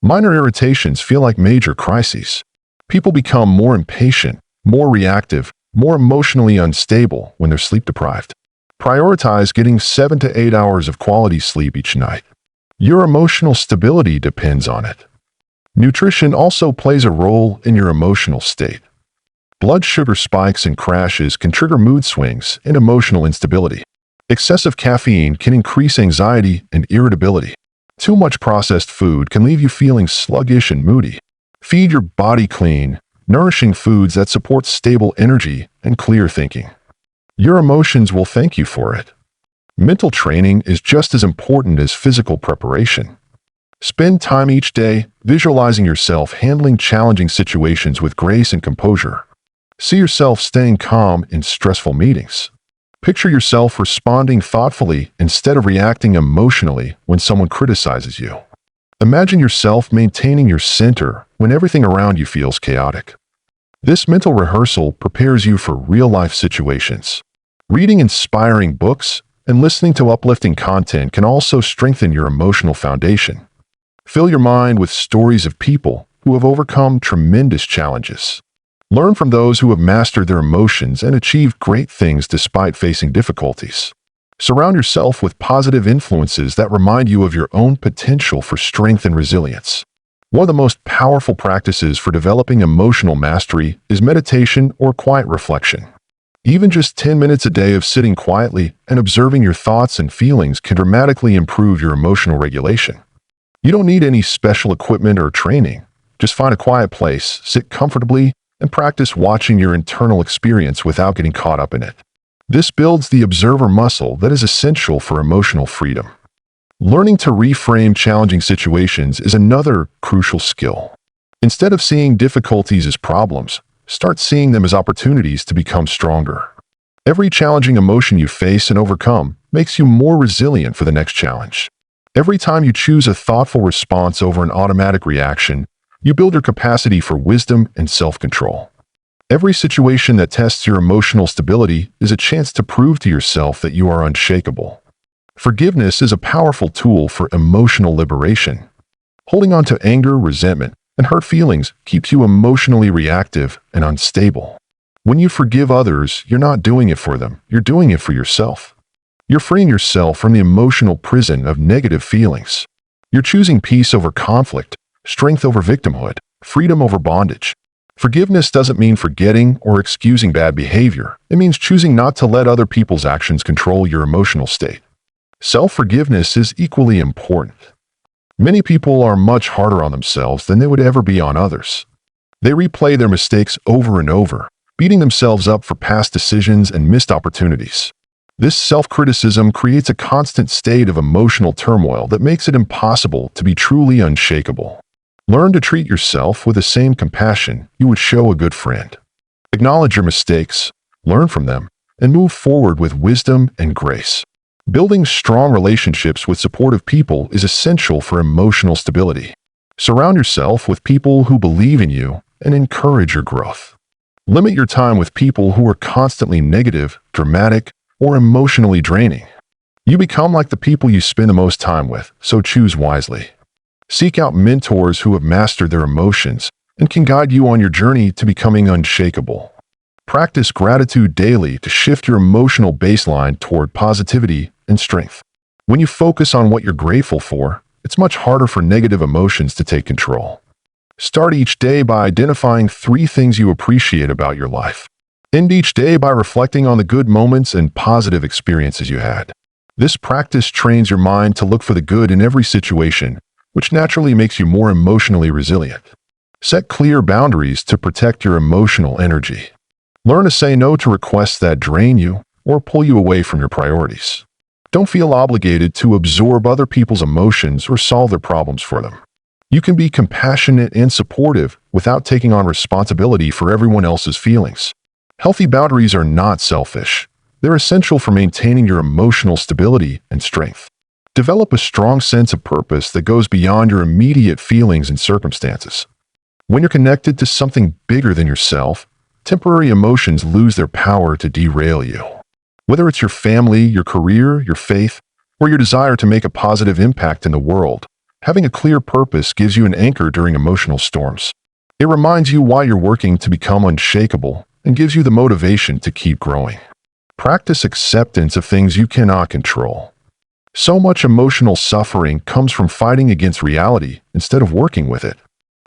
Minor irritations feel like major crises. People become more impatient, more reactive, more emotionally unstable when they're sleep-deprived. Prioritize getting 7 to 8 hours of quality sleep each night. Your emotional stability depends on it. Nutrition also plays a role in your emotional state. Blood sugar spikes and crashes can trigger mood swings and emotional instability. Excessive caffeine can increase anxiety and irritability. Too much processed food can leave you feeling sluggish and moody. Feed your body clean, nourishing foods that support stable energy and clear thinking. Your emotions will thank you for it. Mental training is just as important as physical preparation. Spend time each day visualizing yourself handling challenging situations with grace and composure. See yourself staying calm in stressful meetings. Picture yourself responding thoughtfully instead of reacting emotionally when someone criticizes you. Imagine yourself maintaining your center when everything around you feels chaotic. This mental rehearsal prepares you for real-life situations. Reading inspiring books and listening to uplifting content can also strengthen your emotional foundation. Fill your mind with stories of people who have overcome tremendous challenges. Learn from those who have mastered their emotions and achieved great things despite facing difficulties. Surround yourself with positive influences that remind you of your own potential for strength and resilience. One of the most powerful practices for developing emotional mastery is meditation or quiet reflection. Even just 10 minutes a day of sitting quietly and observing your thoughts and feelings can dramatically improve your emotional regulation. You don't need any special equipment or training. Just find a quiet place, sit comfortably, and practice watching your internal experience without getting caught up in it. This builds the observer muscle that is essential for emotional freedom. Learning to reframe challenging situations is another crucial skill. Instead of seeing difficulties as problems, start seeing them as opportunities to become stronger. Every challenging emotion you face and overcome makes you more resilient for the next challenge. Every time you choose a thoughtful response over an automatic reaction, you build your capacity for wisdom and self-control. Every situation that tests your emotional stability is a chance to prove to yourself that you are unshakable. Forgiveness is a powerful tool for emotional liberation. Holding on to anger, resentment, and hurt feelings keeps you emotionally reactive and unstable. When you forgive others, you're not doing it for them, you're doing it for yourself. You're freeing yourself from the emotional prison of negative feelings. You're choosing peace over conflict, strength over victimhood, freedom over bondage. Forgiveness doesn't mean forgetting or excusing bad behavior. It means choosing not to let other people's actions control your emotional state. Self-forgiveness is equally important. Many people are much harder on themselves than they would ever be on others. They replay their mistakes over and over, beating themselves up for past decisions and missed opportunities. This self-criticism creates a constant state of emotional turmoil that makes it impossible to be truly unshakable. Learn to treat yourself with the same compassion you would show a good friend. Acknowledge your mistakes, learn from them, and move forward with wisdom and grace. Building strong relationships with supportive people is essential for emotional stability. Surround yourself with people who believe in you and encourage your growth. Limit your time with people who are constantly negative, dramatic, or emotionally draining. You become like the people you spend the most time with, so choose wisely. Seek out mentors who have mastered their emotions and can guide you on your journey to becoming unshakable. Practice gratitude daily to shift your emotional baseline toward positivity and strength. When you focus on what you're grateful for, it's much harder for negative emotions to take control. Start each day by identifying 3 things you appreciate about your life. End each day by reflecting on the good moments and positive experiences you had. This practice trains your mind to look for the good in every situation, which naturally makes you more emotionally resilient. Set clear boundaries to protect your emotional energy. Learn to say no to requests that drain you or pull you away from your priorities. Don't feel obligated to absorb other people's emotions or solve their problems for them. You can be compassionate and supportive without taking on responsibility for everyone else's feelings. Healthy boundaries are not selfish. They're essential for maintaining your emotional stability and strength. Develop a strong sense of purpose that goes beyond your immediate feelings and circumstances. When you're connected to something bigger than yourself, temporary emotions lose their power to derail you. Whether it's your family, your career, your faith, or your desire to make a positive impact in the world, having a clear purpose gives you an anchor during emotional storms. It reminds you why you're working to become unshakable and gives you the motivation to keep growing. Practice acceptance of things you cannot control. So much emotional suffering comes from fighting against reality instead of working with it.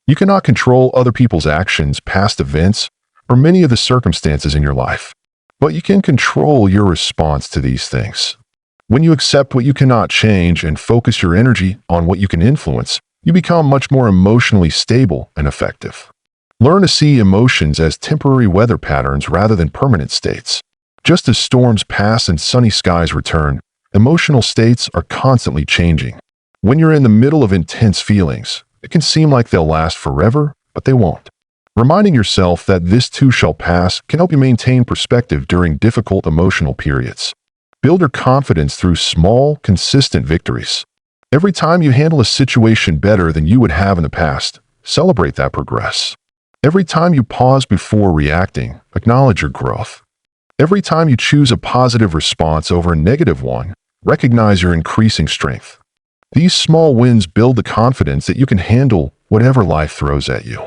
You cannot control other people's actions, past events, or many of the circumstances in your life. But you can control your response to these things. When you accept what you cannot change and focus your energy on what you can influence, you become much more emotionally stable and effective. Learn to see emotions as temporary weather patterns rather than permanent states. Just as storms pass and sunny skies return, emotional states are constantly changing. When you're in the middle of intense feelings, it can seem like they'll last forever, but they won't. Reminding yourself that this too shall pass can help you maintain perspective during difficult emotional periods. Build your confidence through small, consistent victories. Every time you handle a situation better than you would have in the past, celebrate that progress. Every time you pause before reacting, acknowledge your growth. Every time you choose a positive response over a negative one, recognize your increasing strength. These small wins build the confidence that you can handle whatever life throws at you.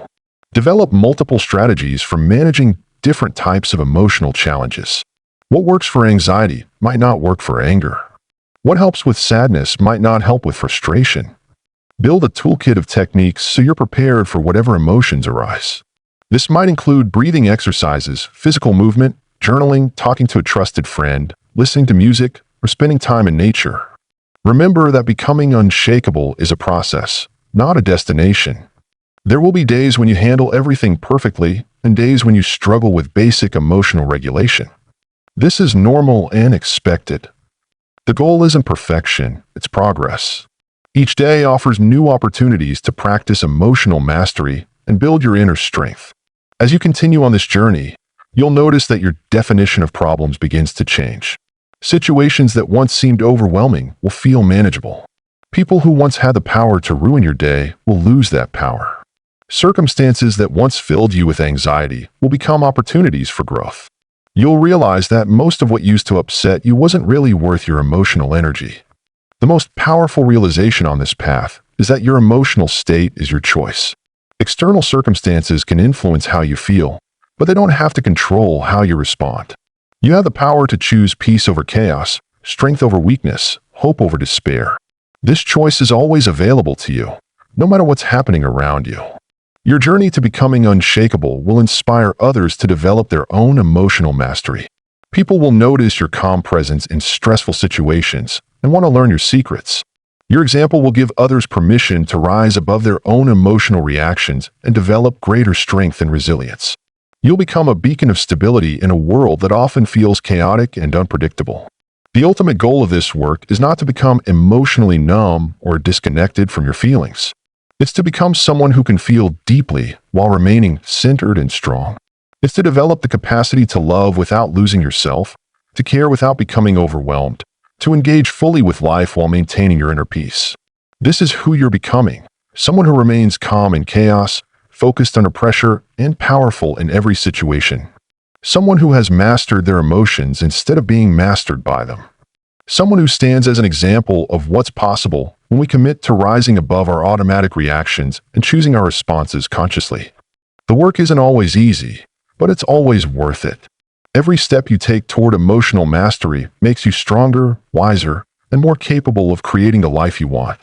Develop multiple strategies for managing different types of emotional challenges. What works for anxiety might not work for anger. What helps with sadness might not help with frustration. Build a toolkit of techniques so you're prepared for whatever emotions arise. This might include breathing exercises, physical movement, journaling, talking to a trusted friend, listening to music, or spending time in nature. Remember that becoming unshakable is a process, not a destination. There will be days when you handle everything perfectly and days when you struggle with basic emotional regulation. This is normal and expected. The goal isn't perfection, it's progress. Each day offers new opportunities to practice emotional mastery and build your inner strength. As you continue on this journey, you'll notice that your definition of problems begins to change. Situations that once seemed overwhelming will feel manageable. People who once had the power to ruin your day will lose that power. Circumstances that once filled you with anxiety will become opportunities for growth. You'll realize that most of what used to upset you wasn't really worth your emotional energy. The most powerful realization on this path is that your emotional state is your choice. External circumstances can influence how you feel, but they don't have to control how you respond. You have the power to choose peace over chaos, strength over weakness, hope over despair. This choice is always available to you, no matter what's happening around you. Your journey to becoming unshakable will inspire others to develop their own emotional mastery. People will notice your calm presence in stressful situations and want to learn your secrets. Your example will give others permission to rise above their own emotional reactions and develop greater strength and resilience. You'll become a beacon of stability in a world that often feels chaotic and unpredictable. The ultimate goal of this work is not to become emotionally numb or disconnected from your feelings. It's to become someone who can feel deeply while remaining centered and strong. It's to develop the capacity to love without losing yourself, to care without becoming overwhelmed, to engage fully with life while maintaining your inner peace. This is who you're becoming, someone who remains calm in chaos, focused under pressure, and powerful in every situation. Someone who has mastered their emotions instead of being mastered by them. Someone who stands as an example of what's possible when we commit to rising above our automatic reactions and choosing our responses consciously. The work isn't always easy, but it's always worth it. Every step you take toward emotional mastery makes you stronger, wiser, and more capable of creating the life you want.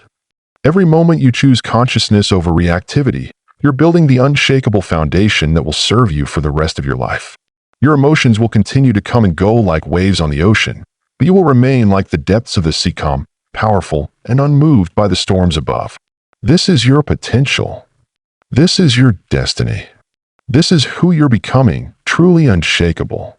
Every moment you choose consciousness over reactivity, you're building the unshakable foundation that will serve you for the rest of your life. Your emotions will continue to come and go like waves on the ocean, but you will remain like the depths of the sea, calm, powerful, and unmoved by the storms above. This is your potential. This is your destiny. This is who you're becoming, truly unshakable.